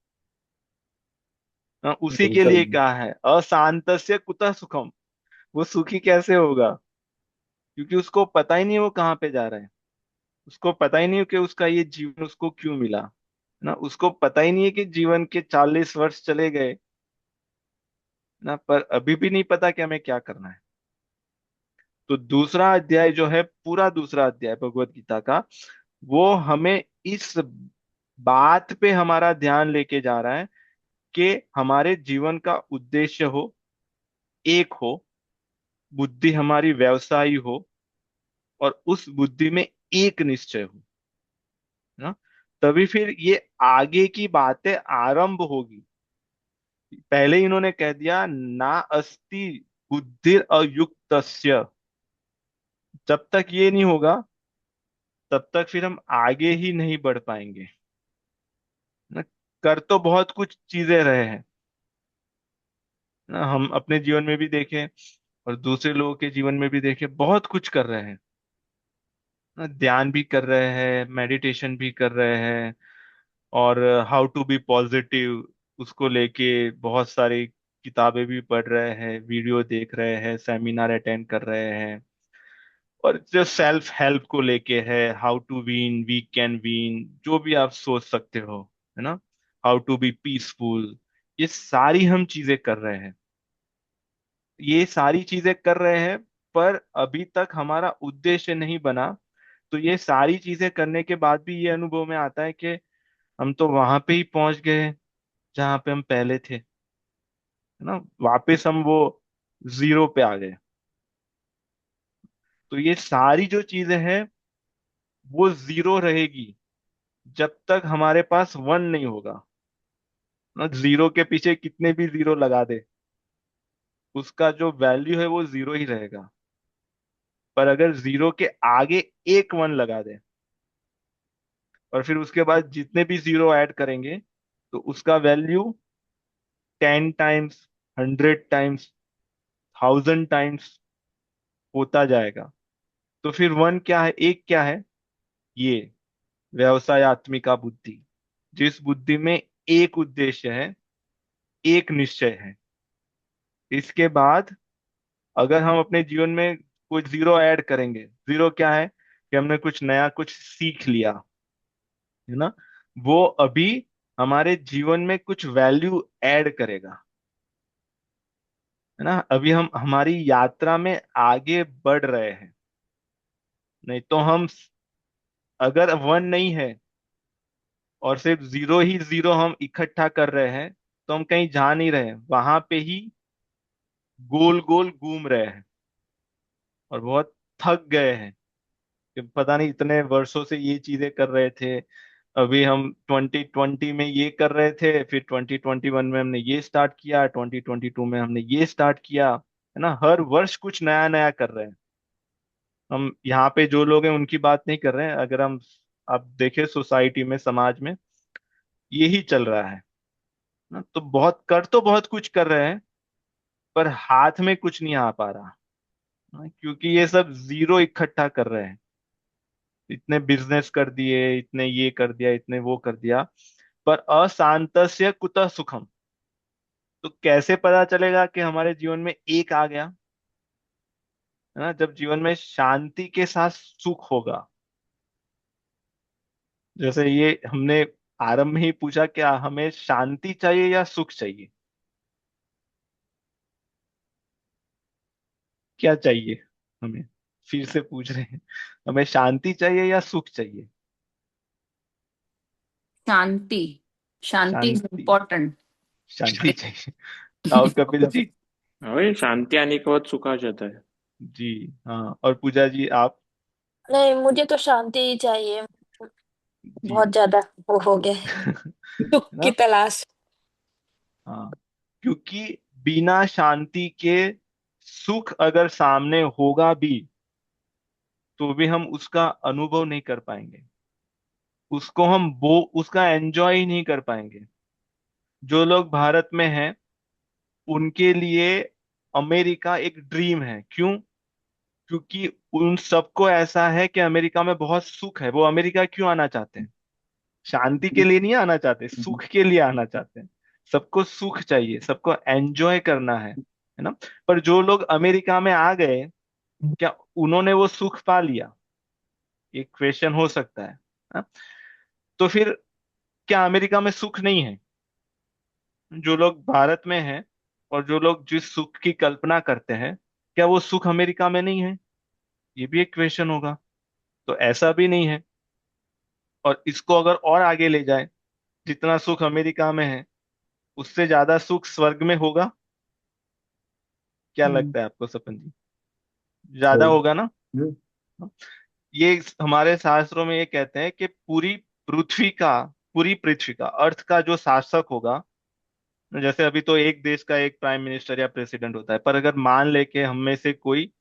उसी के व्हीकल। लिए कहा है, अशांतस्य कुतः सुखम, वो सुखी कैसे होगा, क्योंकि उसको पता ही नहीं वो कहाँ पे जा रहा है, उसको पता ही नहीं कि उसका ये जीवन उसको क्यों मिला, ना। उसको पता ही नहीं है कि जीवन के 40 वर्ष चले गए ना, पर अभी भी नहीं पता कि हमें क्या करना है। तो दूसरा अध्याय जो है, पूरा दूसरा अध्याय भगवत गीता का, वो हमें इस बात पे हमारा ध्यान लेके जा रहा है कि हमारे जीवन का उद्देश्य हो, एक हो, बुद्धि हमारी व्यवसायी हो, और उस बुद्धि में एक निश्चय हो, है ना, तभी फिर ये आगे की बातें आरंभ होगी। पहले ही इन्होंने कह दिया ना अस्ति बुद्धिर अयुक्तस्य। जब तक ये नहीं होगा तब तक फिर हम आगे ही नहीं बढ़ पाएंगे ना। कर तो बहुत कुछ चीजें रहे हैं ना, हम अपने जीवन में भी देखें और दूसरे लोगों के जीवन में भी देखें, बहुत कुछ कर रहे हैं ना। ध्यान भी कर रहे हैं, मेडिटेशन भी कर रहे हैं, और हाउ टू बी पॉजिटिव उसको लेके बहुत सारी किताबें भी पढ़ रहे हैं, वीडियो देख रहे हैं, सेमिनार अटेंड कर रहे हैं। और जो सेल्फ हेल्प को लेके है, how to win, we can win, जो भी आप सोच सकते हो, है ना, हाउ टू बी पीसफुल, ये सारी हम चीजें कर रहे हैं। ये सारी चीजें कर रहे हैं, पर अभी तक हमारा उद्देश्य नहीं बना। तो ये सारी चीजें करने के बाद भी ये अनुभव में आता है कि हम तो वहां पे ही पहुंच गए हैं जहां पे हम पहले थे, है ना, वापस हम वो जीरो पे आ गए। तो ये सारी जो चीजें हैं वो जीरो रहेगी जब तक हमारे पास वन नहीं होगा ना। जीरो के पीछे कितने भी जीरो लगा दे, उसका जो वैल्यू है वो जीरो ही रहेगा। पर अगर जीरो के आगे एक वन लगा दे और फिर उसके बाद जितने भी जीरो ऐड करेंगे तो उसका वैल्यू 10 टाइम्स, 100 टाइम्स, 1000 टाइम्स होता जाएगा। तो फिर वन क्या है, एक क्या है, ये व्यवसायत्मिका बुद्धि, जिस बुद्धि में एक उद्देश्य है, एक निश्चय है। इसके बाद अगर हम अपने जीवन में कोई जीरो ऐड करेंगे, जीरो क्या है कि हमने कुछ नया कुछ सीख लिया, है ना, वो अभी हमारे जीवन में कुछ वैल्यू ऐड करेगा, है ना। अभी हम हमारी यात्रा में आगे बढ़ रहे हैं। नहीं तो हम, अगर वन नहीं है और सिर्फ जीरो ही जीरो हम इकट्ठा कर रहे हैं, तो हम कहीं जा नहीं रहे, वहां पे ही गोल गोल घूम रहे हैं और बहुत थक गए हैं कि पता नहीं इतने वर्षों से ये चीजें कर रहे थे। अभी हम 2020 में ये कर रहे थे, फिर 2021 में हमने ये स्टार्ट किया, 2022 में हमने ये स्टार्ट किया, है ना। हर वर्ष कुछ नया नया कर रहे हैं। हम यहाँ पे जो लोग हैं उनकी बात नहीं कर रहे हैं, अगर हम आप देखें सोसाइटी में, समाज में यही चल रहा है ना। तो बहुत कुछ कर रहे हैं, पर हाथ में कुछ नहीं आ पा रहा, हाँ, क्योंकि ये सब जीरो इकट्ठा कर रहे हैं। इतने बिजनेस कर दिए, इतने ये कर दिया, इतने वो कर दिया, पर अशांतस्य कुतः सुखम। तो कैसे पता चलेगा कि हमारे जीवन में एक आ गया, है ना, जब जीवन में शांति के साथ सुख होगा। जैसे ये हमने आरंभ में ही पूछा, क्या हमें शांति चाहिए या सुख चाहिए, क्या चाहिए हमें, फिर से पूछ रहे हैं, हमें शांति चाहिए या सुख चाहिए। शांति। शांति इज शांति, इम्पोर्टेंट। शांति चाहिए। आओ कपिल जी। वही शांति आने के बाद सुख आ जाता है। जी हाँ, और पूजा जी आप। नहीं, मुझे तो शांति ही चाहिए। जी। बहुत ज्यादा वो हो गया है, सुख की ना, तलाश। हाँ, क्योंकि बिना शांति के सुख अगर सामने होगा भी तो भी हम उसका अनुभव नहीं कर पाएंगे, उसको हम वो उसका एंजॉय ही नहीं कर पाएंगे। जो लोग भारत में हैं उनके लिए अमेरिका एक ड्रीम है। क्यों? क्योंकि उन सबको ऐसा है कि अमेरिका में बहुत सुख है। वो अमेरिका क्यों आना चाहते हैं? शांति के लिए नहीं आना चाहते, सुख के लिए आना चाहते हैं। सबको सुख चाहिए, सबको एंजॉय करना है ना। पर जो लोग अमेरिका में आ गए, क्या उन्होंने वो सुख पा लिया? एक क्वेश्चन हो सकता है ना? तो फिर क्या अमेरिका में सुख नहीं है? जो लोग भारत में हैं और जो लोग जिस सुख की कल्पना करते हैं, क्या वो सुख अमेरिका में नहीं है? ये भी एक क्वेश्चन होगा। तो ऐसा भी नहीं है। और इसको अगर और आगे ले जाए, जितना सुख अमेरिका में है उससे ज्यादा सुख स्वर्ग में होगा। क्या हम्म, लगता है आपको सपन जी? ज्यादा होगा। होगा ना? हम्म, ये हमारे शास्त्रों में ये कहते हैं कि पूरी पृथ्वी का अर्थ का जो शासक होगा, जैसे अभी तो एक देश का एक प्राइम मिनिस्टर या प्रेसिडेंट होता है, पर अगर मान ले के हम में से कोई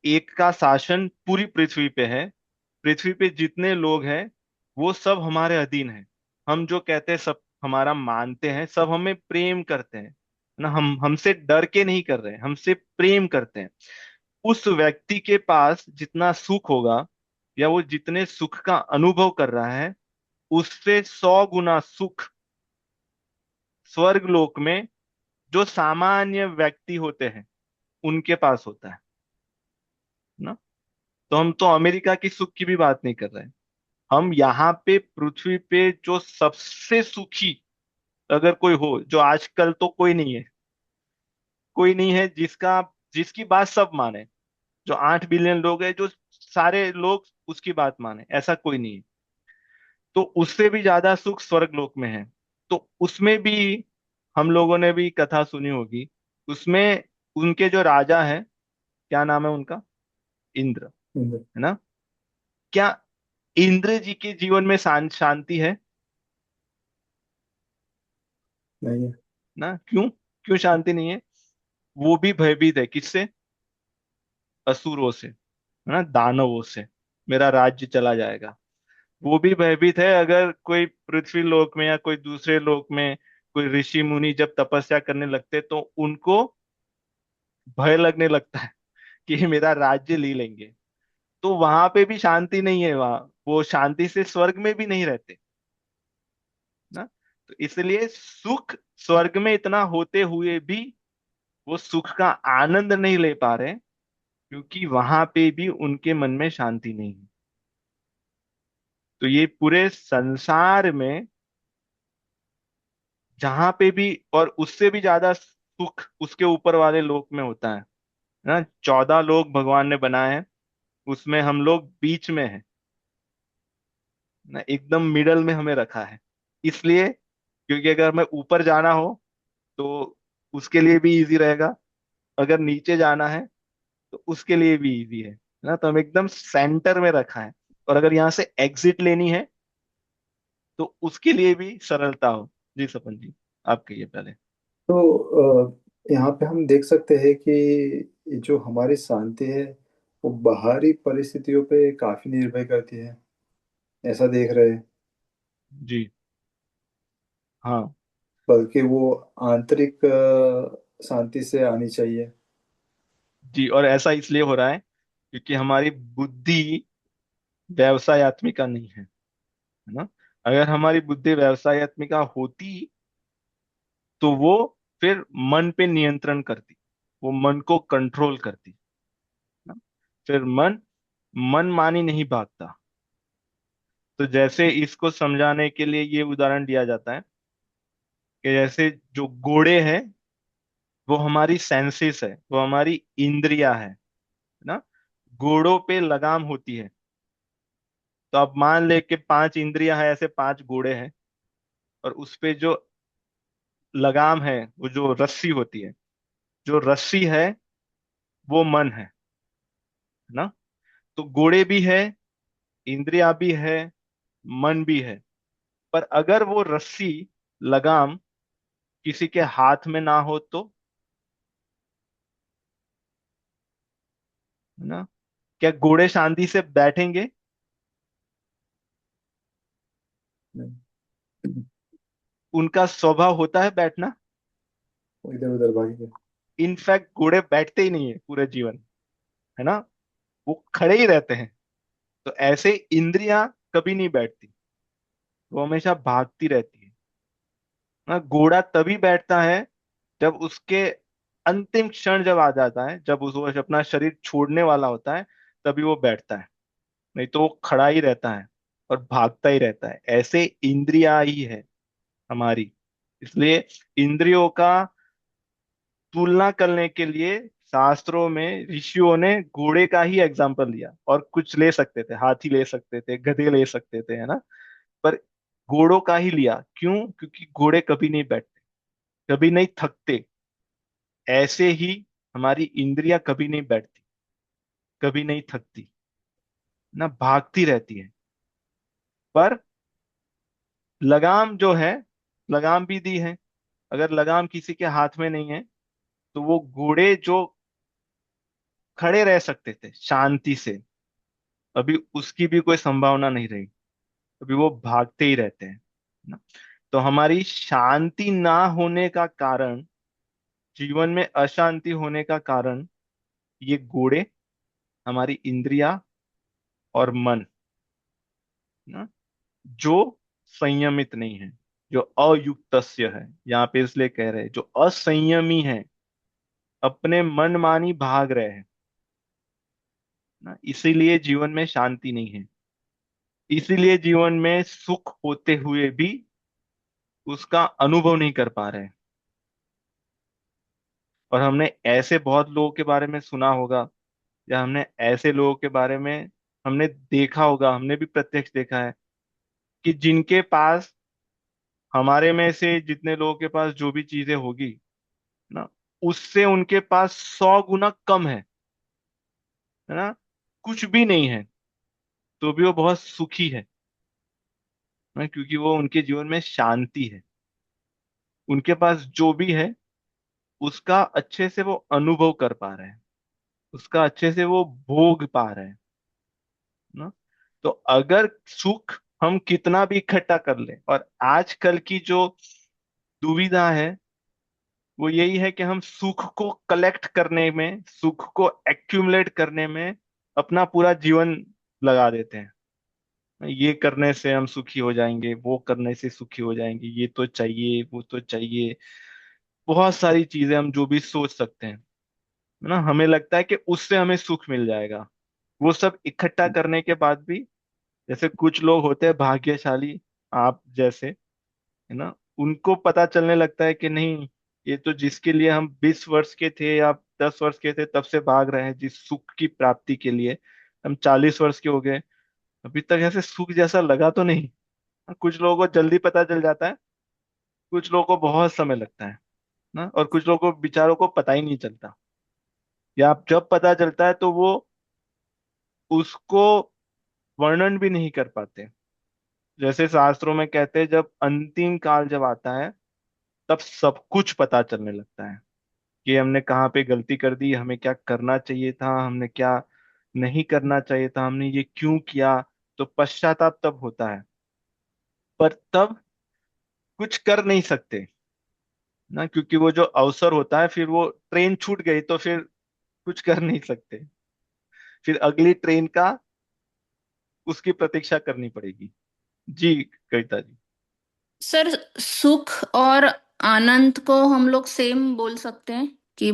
एक का शासन पूरी पृथ्वी पे है, पृथ्वी पे जितने लोग हैं वो सब हमारे अधीन हैं, हम जो कहते हैं सब हमारा मानते हैं, सब हमें प्रेम करते हैं ना, हम हमसे डर के नहीं कर रहे हैं, हमसे प्रेम करते हैं। उस व्यक्ति के पास जितना सुख होगा या वो जितने सुख का अनुभव कर रहा है, उससे 100 गुना सुख स्वर्ग लोक में जो सामान्य व्यक्ति होते हैं उनके पास होता है ना। तो हम तो अमेरिका की सुख की भी बात नहीं कर रहे हैं, हम यहाँ पे पृथ्वी पे जो सबसे सुखी अगर कोई हो, जो आजकल तो कोई नहीं है, कोई नहीं है जिसकी बात सब माने, जो 8 बिलियन लोग हैं जो सारे लोग उसकी बात माने, ऐसा कोई नहीं है। तो उससे भी ज्यादा सुख स्वर्ग लोक में है। तो उसमें भी हम लोगों ने भी कथा सुनी होगी, उसमें उनके जो राजा है, क्या नाम है उनका, इंद्र, है ना। क्या इंद्र जी के जीवन में शांति है नहीं है। ना? क्यों? क्यों शांति नहीं है? वो भी भयभीत है, किससे? असुरों से, है ना, दानवों से, मेरा राज्य चला जाएगा। वो भी भयभीत है, अगर कोई पृथ्वी लोक में या कोई दूसरे लोक में कोई ऋषि मुनि जब तपस्या करने लगते तो उनको भय लगने लगता है कि मेरा राज्य ले लेंगे। तो वहां पे भी शांति नहीं है, वहां वो शांति से स्वर्ग में भी नहीं रहते ना। तो इसलिए सुख स्वर्ग में इतना होते हुए भी वो सुख का आनंद नहीं ले पा रहे, क्योंकि वहां पे भी उनके मन में शांति नहीं है। तो ये पूरे संसार में जहां पे भी, और उससे भी ज्यादा सुख उसके ऊपर वाले लोक में होता है ना। 14 लोक भगवान ने बनाए हैं, उसमें हम लोग बीच में है ना, एकदम मिडल में हमें रखा है। इसलिए क्योंकि अगर हमें ऊपर जाना हो तो उसके लिए भी इजी रहेगा, अगर नीचे जाना है तो उसके लिए भी इजी है ना। तो हम एकदम सेंटर में रखा है, और अगर यहाँ से एग्जिट लेनी है तो उसके लिए भी सरलता हो। जी सपन जी, आप कहिए पहले। तो यहाँ पे हम देख सकते हैं कि ये जो हमारी शांति है वो बाहरी परिस्थितियों पे काफी निर्भर करती है, ऐसा देख रहे हैं। जी हाँ। बल्कि वो आंतरिक शांति से आनी चाहिए। जी, और ऐसा इसलिए हो रहा है क्योंकि हमारी बुद्धि व्यवसायत्मिका नहीं है ना। अगर हमारी बुद्धि व्यवसायत्मिका होती तो वो फिर मन पे नियंत्रण करती, वो मन को कंट्रोल करती ना। फिर मन मनमानी नहीं भागता। तो जैसे इसको समझाने के लिए ये उदाहरण दिया जाता है कि जैसे जो घोड़े हैं वो हमारी सेंसेस है, वो हमारी इंद्रियां है ना। घोड़ों पे लगाम होती है। तो अब मान ले कि 5 इंद्रियां है, ऐसे 5 घोड़े हैं, और उस पे जो लगाम है, वो जो रस्सी होती है, जो रस्सी है वो मन है ना। तो घोड़े भी है, इंद्रियां भी है, मन भी है। पर अगर वो रस्सी, लगाम किसी के हाथ में ना हो तो, है ना, क्या घोड़े शांति से बैठेंगे? नहीं, उनका स्वभाव होता है बैठना। वो इधर उधर भागेंगे। इनफैक्ट घोड़े बैठते ही नहीं है पूरे जीवन, है ना, वो खड़े ही रहते हैं। तो ऐसे इंद्रियां कभी नहीं बैठती, वो हमेशा भागती रहती है ना। घोड़ा तभी बैठता है जब उसके अंतिम क्षण जब आ जाता है, जब वो अपना शरीर छोड़ने वाला होता है, तभी वो बैठता है। नहीं तो वो खड़ा ही रहता है और भागता ही रहता है। ऐसे इंद्रिया ही है हमारी। इसलिए इंद्रियों का तुलना करने के लिए शास्त्रों में ऋषियों ने घोड़े का ही एग्जाम्पल लिया, और कुछ ले सकते थे, हाथी ले सकते थे, गधे ले सकते थे, है ना, पर घोड़ों का ही लिया। क्यों? क्योंकि घोड़े कभी नहीं बैठते, कभी नहीं थकते। ऐसे ही हमारी इंद्रियां कभी नहीं बैठती, कभी नहीं थकती। ना, भागती रहती है। पर लगाम जो है, लगाम भी दी है। अगर लगाम किसी के हाथ में नहीं है, तो वो घोड़े जो खड़े रह सकते थे शांति से, अभी उसकी भी कोई संभावना नहीं रही। अभी वो भागते ही रहते हैं ना। तो हमारी शांति ना होने का कारण, जीवन में अशांति होने का कारण, ये घोड़े, हमारी इंद्रिया और मन ना, जो संयमित नहीं है, जो अयुक्तस्य है। यहाँ पे इसलिए कह रहे हैं जो असंयमी है, अपने मनमानी भाग रहे हैं ना, इसीलिए जीवन में शांति नहीं है। इसीलिए जीवन में सुख होते हुए भी उसका अनुभव नहीं कर पा रहे हैं। और हमने ऐसे बहुत लोगों के बारे में सुना होगा, या हमने ऐसे लोगों के बारे में हमने देखा होगा, हमने भी प्रत्यक्ष देखा है कि जिनके पास, हमारे में से जितने लोगों के पास जो भी चीजें होगी ना, उससे उनके पास 100 गुना कम है ना, कुछ भी नहीं है, तो भी वो बहुत सुखी है ना, क्योंकि वो, उनके जीवन में शांति है। उनके पास जो भी है उसका अच्छे से वो अनुभव कर पा रहे हैं, उसका अच्छे से वो भोग पा रहे हैं ना। तो अगर सुख हम कितना भी इकट्ठा कर ले, और आजकल की जो दुविधा है वो यही है कि हम सुख को कलेक्ट करने में, सुख को एक्यूमुलेट करने में अपना पूरा जीवन लगा देते हैं। ये करने से हम सुखी हो जाएंगे, वो करने से सुखी हो जाएंगे, ये तो चाहिए, वो तो चाहिए, बहुत सारी चीजें हम जो भी सोच सकते हैं है ना, हमें लगता है कि उससे हमें सुख मिल जाएगा। वो सब इकट्ठा करने के बाद भी, जैसे कुछ लोग होते हैं भाग्यशाली, आप जैसे, है ना, उनको पता चलने लगता है कि नहीं, ये तो जिसके लिए हम 20 वर्ष के थे या 10 वर्ष के थे तब से भाग रहे हैं, जिस सुख की प्राप्ति के लिए, हम 40 वर्ष के हो गए, अभी तक ऐसे सुख जैसा लगा तो नहीं। कुछ लोगों को जल्दी पता चल जाता है, कुछ लोगों को बहुत समय लगता है ना, और कुछ लोगों को बेचारों को पता ही नहीं चलता, या जब पता चलता है तो वो उसको वर्णन भी नहीं कर पाते। जैसे शास्त्रों में कहते हैं, जब अंतिम काल जब आता है, तब सब कुछ पता चलने लगता है कि हमने कहाँ पे गलती कर दी, हमें क्या करना चाहिए था, हमने क्या नहीं करना चाहिए था, हमने ये क्यों किया। तो पश्चाताप तब होता है, पर तब कुछ कर नहीं सकते ना, क्योंकि वो जो अवसर होता है, फिर वो ट्रेन छूट गई तो फिर कुछ कर नहीं सकते, फिर अगली ट्रेन का, उसकी प्रतीक्षा करनी पड़ेगी। जी कविता जी। सर, सुख और आनंद को हम लोग सेम बोल सकते हैं कि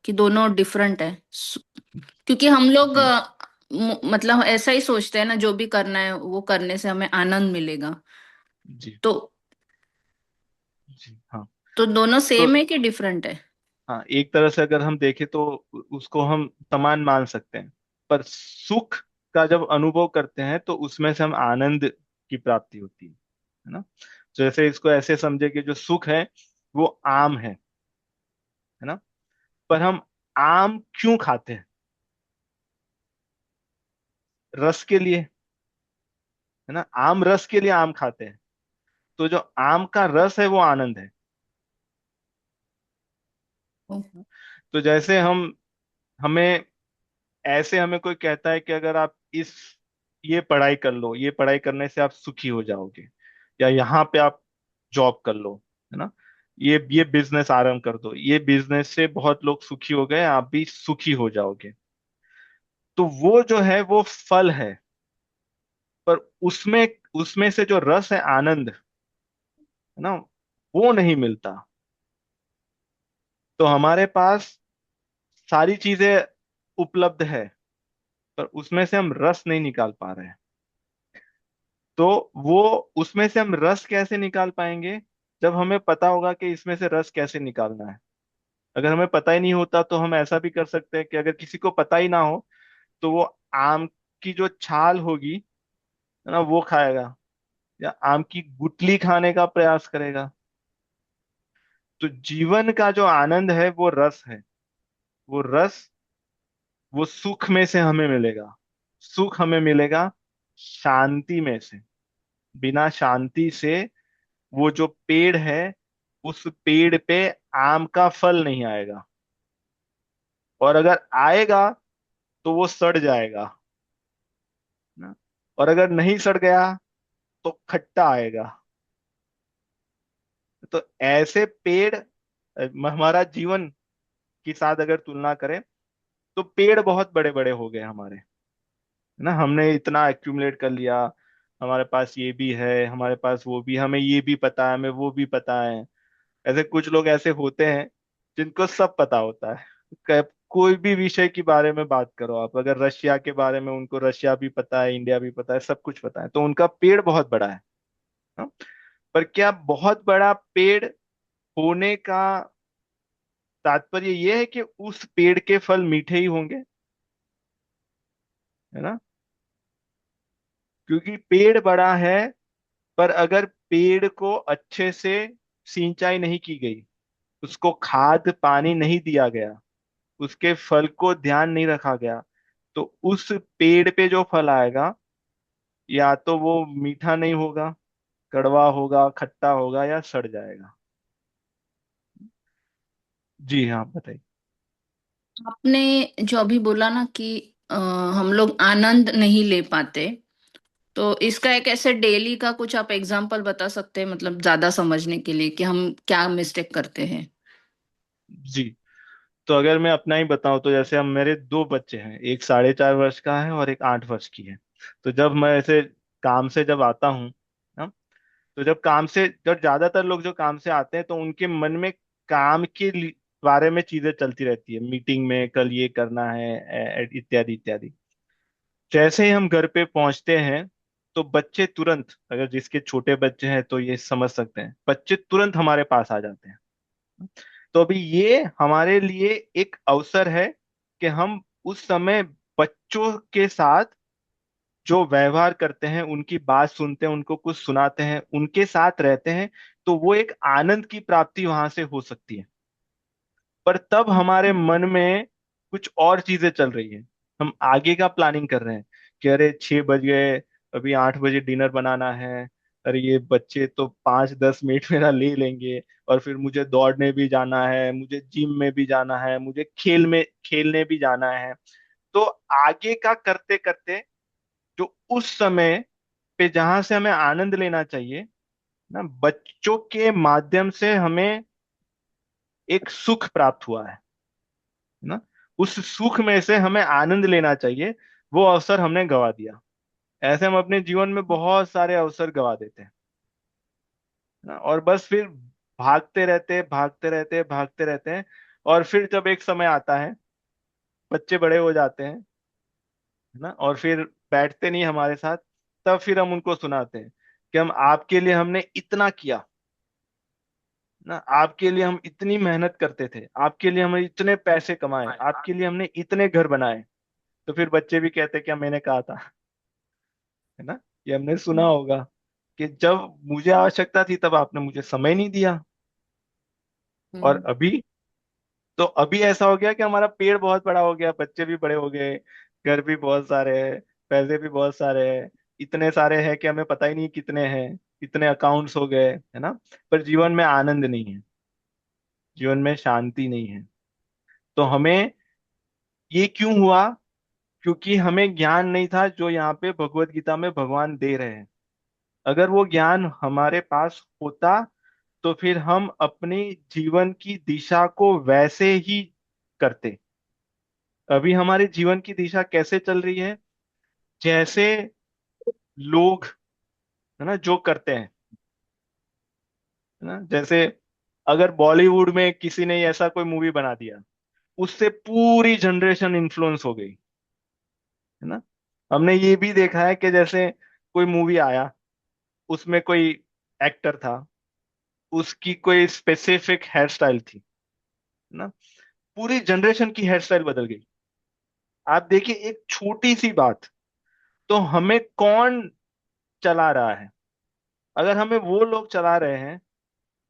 कि दोनों डिफरेंट है? क्योंकि हम लोग जी मतलब ऐसा ही सोचते हैं ना, जो भी करना है वो करने से हमें आनंद मिलेगा। जी तो जी हाँ। तो दोनों तो सेम है कि डिफरेंट है? हाँ, एक तरह से अगर हम देखें तो उसको हम समान मान सकते हैं, पर सुख का जब अनुभव करते हैं तो उसमें से हम आनंद की प्राप्ति होती है ना। जैसे इसको ऐसे समझे कि जो सुख है वो आम है ना, पर हम आम क्यों खाते हैं? रस के लिए, है ना, आम रस के लिए आम खाते हैं। तो जो आम का रस है वो आनंद है। तो जैसे हम, हमें ऐसे हमें कोई कहता है कि अगर आप इस, ये पढ़ाई कर लो, ये पढ़ाई करने से आप सुखी हो जाओगे, या यहाँ पे आप जॉब कर लो, है ना, ये बिजनेस आरंभ कर दो, ये बिजनेस से बहुत लोग सुखी हो गए, आप भी सुखी हो जाओगे। तो वो जो है वो फल है, पर उसमें उसमें से जो रस है, आनंद, है ना, वो नहीं मिलता। तो हमारे पास सारी चीजें उपलब्ध है, पर उसमें से हम रस नहीं निकाल पा रहे हैं। तो वो, उसमें से हम रस कैसे निकाल पाएंगे? जब हमें पता होगा कि इसमें से रस कैसे निकालना है। अगर हमें पता ही नहीं होता तो हम ऐसा भी कर सकते हैं कि अगर किसी को पता ही ना हो, तो वो आम की जो छाल होगी, है ना, वो खाएगा, या आम की गुठली खाने का प्रयास करेगा। तो जीवन का जो आनंद है वो रस है। वो रस, वो सुख में से हमें मिलेगा। सुख हमें मिलेगा शांति में से। बिना शांति से वो जो पेड़ है, उस पेड़ पे आम का फल नहीं आएगा, और अगर आएगा तो वो सड़ जाएगा ना। और अगर नहीं सड़ गया तो खट्टा आएगा। तो ऐसे पेड़ हमारा जीवन के साथ अगर तुलना करें तो पेड़ बहुत बड़े बड़े हो गए हमारे, है ना। हमने इतना एक्यूमुलेट कर लिया, हमारे पास ये भी है, हमारे पास वो भी, हमें ये भी पता है, हमें वो भी पता है। ऐसे कुछ लोग ऐसे होते हैं जिनको सब पता होता है। कोई भी विषय के बारे में बात करो आप, अगर रशिया के बारे में, उनको रशिया भी पता है, इंडिया भी पता है, सब कुछ पता है। तो उनका पेड़ बहुत बड़ा है, हाँ? पर क्या बहुत बड़ा पेड़ होने का तात्पर्य ये है कि उस पेड़ के फल मीठे ही होंगे, है ना। क्योंकि पेड़ बड़ा है, पर अगर पेड़ को अच्छे से सिंचाई नहीं की गई, उसको खाद पानी नहीं दिया गया, उसके फल को ध्यान नहीं रखा गया, तो उस पेड़ पे जो फल आएगा, या तो वो मीठा नहीं होगा, कड़वा होगा, खट्टा होगा, या सड़ जाएगा। जी हाँ, बताइए। आपने जो अभी बोला ना कि हम लोग आनंद नहीं ले पाते, तो इसका एक ऐसे डेली का कुछ आप एग्जांपल बता सकते हैं, मतलब ज्यादा समझने के लिए कि हम क्या मिस्टेक करते हैं। जी, तो अगर मैं अपना ही बताऊं तो जैसे हम, मेरे दो बच्चे हैं, एक 4.5 वर्ष का है और एक 8 वर्ष की है। तो जब मैं ऐसे काम से जब आता हूँ ना, तो जब काम से, जब ज्यादातर लोग जो काम से आते हैं तो उनके मन में काम के बारे में चीजें चलती रहती है, मीटिंग में कल ये करना है, इत्यादि इत्यादि। जैसे ही हम घर पे पहुंचते हैं तो बच्चे तुरंत, अगर जिसके छोटे बच्चे हैं तो ये समझ सकते हैं, बच्चे तुरंत हमारे पास आ जाते हैं। तो अभी ये हमारे लिए एक अवसर है कि हम उस समय बच्चों के साथ जो व्यवहार करते हैं, उनकी बात सुनते हैं, उनको कुछ सुनाते हैं, उनके साथ रहते हैं, तो वो एक आनंद की प्राप्ति वहां से हो सकती है। पर तब हमारे मन में कुछ और चीजें चल रही हैं, हम आगे का प्लानिंग कर रहे हैं कि अरे 6 बज गए, अभी 8 बजे डिनर बनाना है, अरे ये बच्चे तो 5-10 मिनट मेरा ले लेंगे, और फिर मुझे दौड़ने भी जाना है, मुझे जिम में भी जाना है, मुझे खेलने भी जाना है। तो आगे का करते करते जो उस समय पे जहां से हमें आनंद लेना चाहिए ना, बच्चों के माध्यम से हमें एक सुख प्राप्त हुआ है ना, उस सुख में से हमें आनंद लेना चाहिए, वो अवसर हमने गवा दिया। ऐसे हम अपने जीवन में बहुत सारे अवसर गवा देते हैं ना, और बस फिर भागते रहते भागते रहते भागते रहते हैं। और फिर जब एक समय आता है, बच्चे बड़े हो जाते हैं, है ना, और फिर बैठते नहीं हमारे साथ, तब फिर हम उनको सुनाते हैं कि हम आपके लिए हमने इतना किया ना, आपके लिए हम इतनी मेहनत करते थे, आपके लिए हमने इतने पैसे कमाए, आपके लिए हमने इतने घर बनाए। तो फिर बच्चे भी कहते क्या मैंने कहा था, है ना। ये हमने सुना होगा कि जब मुझे आवश्यकता थी तब आपने मुझे समय नहीं दिया। और हम्म। अभी, तो अभी ऐसा हो गया कि हमारा पेड़ बहुत बड़ा हो गया, बच्चे भी बड़े हो गए, घर भी बहुत सारे हैं, पैसे भी बहुत सारे हैं, इतने सारे हैं कि हमें पता ही नहीं कितने हैं, इतने अकाउंट्स हो गए, है ना। पर जीवन में आनंद नहीं है, जीवन में शांति नहीं है। तो हमें, ये क्यों हुआ? क्योंकि हमें ज्ञान नहीं था जो यहाँ पे भगवत गीता में भगवान दे रहे हैं। अगर वो ज्ञान हमारे पास होता तो फिर हम अपनी जीवन की दिशा को वैसे ही करते। अभी हमारे जीवन की दिशा कैसे चल रही है? जैसे लोग, है ना, जो करते हैं, है ना, जैसे अगर बॉलीवुड में किसी ने ऐसा कोई मूवी बना दिया, उससे पूरी जनरेशन इन्फ्लुएंस हो गई, है ना। हमने ये भी देखा है कि जैसे कोई मूवी आया, उसमें कोई एक्टर था, उसकी कोई स्पेसिफिक हेयर स्टाइल थी, है ना, पूरी जनरेशन की हेयर स्टाइल बदल गई। आप देखिए, एक छोटी सी बात, तो हमें कौन चला रहा है? अगर हमें वो लोग चला रहे हैं,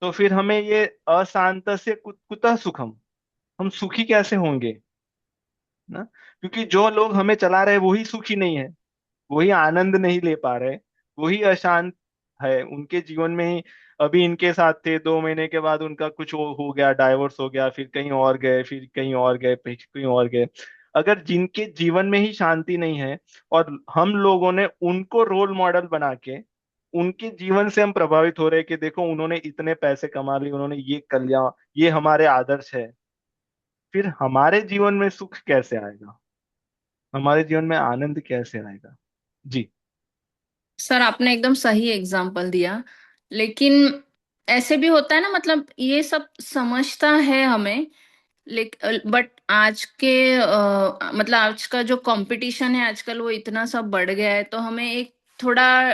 तो फिर हमें ये अशांत से कुतः सुखम, हम सुखी कैसे होंगे? ना। क्योंकि जो लोग हमें चला रहे हैं वही सुखी नहीं है, वही आनंद नहीं ले पा रहे, वही अशांत है उनके जीवन में ही। अभी इनके साथ थे, 2 महीने के बाद उनका कुछ हो गया, डाइवोर्स हो गया, फिर कहीं और गए, फिर कहीं और गए, फिर कहीं और गए। अगर जिनके जीवन में ही शांति नहीं है और हम लोगों ने उनको रोल मॉडल बना के उनके जीवन से हम प्रभावित हो रहे हैं कि देखो उन्होंने इतने पैसे कमा लिए, उन्होंने ये कर लिया, ये हमारे आदर्श है, फिर हमारे जीवन में सुख कैसे आएगा, हमारे जीवन में आनंद कैसे आएगा? जी। सर आपने एकदम सही एग्जाम्पल दिया, लेकिन ऐसे भी होता है ना, मतलब ये सब समझता है हमें, लेकिन बट आज के मतलब आज का जो कंपटीशन है आजकल वो इतना सब बढ़ गया है, तो हमें एक थोड़ा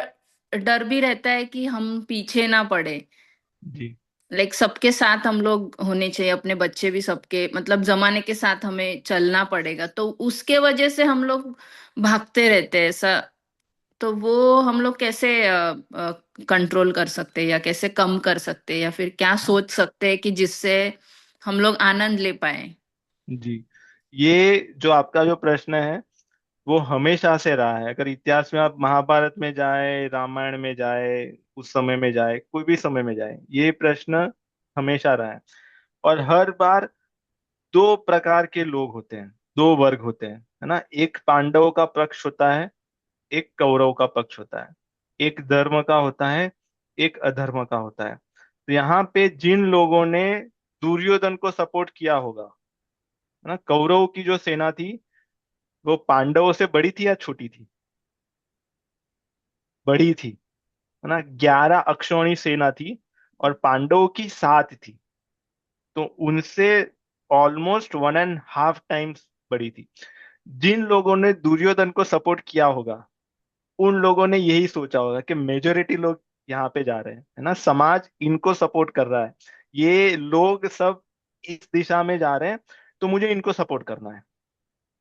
डर भी रहता है कि हम पीछे ना पड़े। जी। लाइक सबके साथ हम लोग होने चाहिए, अपने बच्चे भी सबके, मतलब जमाने के साथ हमें चलना पड़ेगा, तो उसके वजह से हम लोग भागते रहते हैं ऐसा। तो वो हम लोग कैसे कंट्रोल कर सकते हैं, या कैसे कम कर सकते हैं, या फिर क्या सोच सकते हैं कि जिससे हम लोग आनंद ले पाए। जी, ये जो आपका जो प्रश्न है वो हमेशा से रहा है। अगर इतिहास में आप महाभारत में जाए, रामायण में जाए, उस समय में जाए, कोई भी समय में जाए, ये प्रश्न हमेशा रहा है। और हर बार दो प्रकार के लोग होते हैं, दो वर्ग होते हैं, है ना। एक पांडवों का पक्ष होता है, एक कौरव का पक्ष होता है। एक धर्म का होता है, एक अधर्म का होता है। तो यहाँ पे जिन लोगों ने दुर्योधन को सपोर्ट किया होगा, है ना, कौरव की जो सेना थी वो पांडवों से बड़ी थी या छोटी थी? बड़ी थी, है ना। 11 अक्षौणी सेना थी और पांडवों की 7 थी, तो उनसे ऑलमोस्ट 1.5 टाइम्स बड़ी थी। जिन लोगों ने दुर्योधन को सपोर्ट किया होगा उन लोगों ने यही सोचा होगा कि मेजोरिटी लोग यहाँ पे जा रहे हैं, है ना, समाज इनको सपोर्ट कर रहा है, ये लोग सब इस दिशा में जा रहे हैं, तो मुझे इनको सपोर्ट करना है।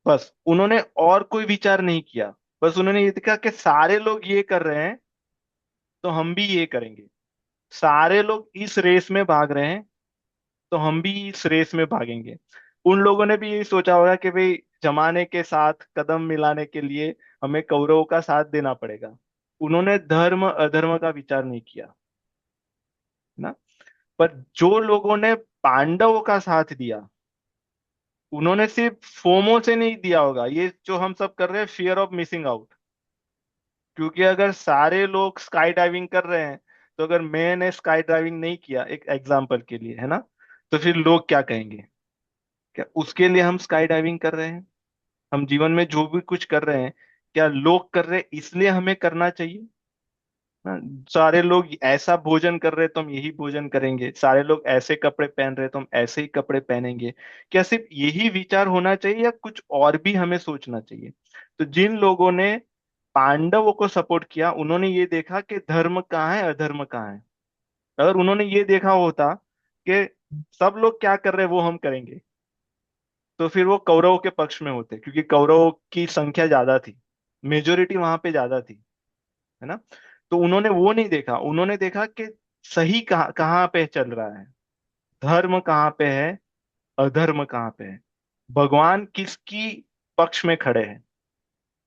बस उन्होंने और कोई विचार नहीं किया, बस उन्होंने ये देखा कि सारे लोग ये कर रहे हैं तो हम भी ये करेंगे, सारे लोग इस रेस में भाग रहे हैं तो हम भी इस रेस में भागेंगे। उन लोगों ने भी यही सोचा होगा कि भाई जमाने के साथ कदम मिलाने के लिए हमें कौरवों का साथ देना पड़ेगा। उन्होंने धर्म अधर्म का विचार नहीं किया, ना। पर जो लोगों ने पांडवों का साथ दिया उन्होंने सिर्फ फोमो से नहीं दिया होगा, ये जो हम सब कर रहे हैं, फियर ऑफ मिसिंग आउट। क्योंकि अगर सारे लोग स्काई डाइविंग कर रहे हैं, तो अगर मैंने स्काई डाइविंग नहीं किया, एक एग्जाम्पल के लिए, है ना, तो फिर लोग क्या कहेंगे? क्या उसके लिए हम स्काई डाइविंग कर रहे हैं? हम जीवन में जो भी कुछ कर रहे हैं, क्या लोग कर रहे हैं इसलिए हमें करना चाहिए? हाँ, सारे लोग ऐसा भोजन कर रहे हैं तो हम यही भोजन करेंगे, सारे लोग ऐसे कपड़े पहन रहे हैं तो हम ऐसे ही कपड़े पहनेंगे। क्या सिर्फ यही विचार होना चाहिए या कुछ और भी हमें सोचना चाहिए? तो जिन लोगों ने पांडवों को सपोर्ट किया उन्होंने ये देखा कि धर्म कहाँ है, अधर्म कहाँ है। अगर उन्होंने ये देखा होता कि सब लोग क्या कर रहे हैं वो हम करेंगे, तो फिर वो कौरवों के पक्ष में होते, क्योंकि कौरवों की संख्या ज्यादा थी, मेजोरिटी वहां पे ज्यादा थी, है ना। तो उन्होंने वो नहीं देखा, उन्होंने देखा कि सही कहाँ कहाँ पे चल रहा है, धर्म कहाँ पे है, अधर्म कहाँ पे है, भगवान किसकी पक्ष में खड़े हैं,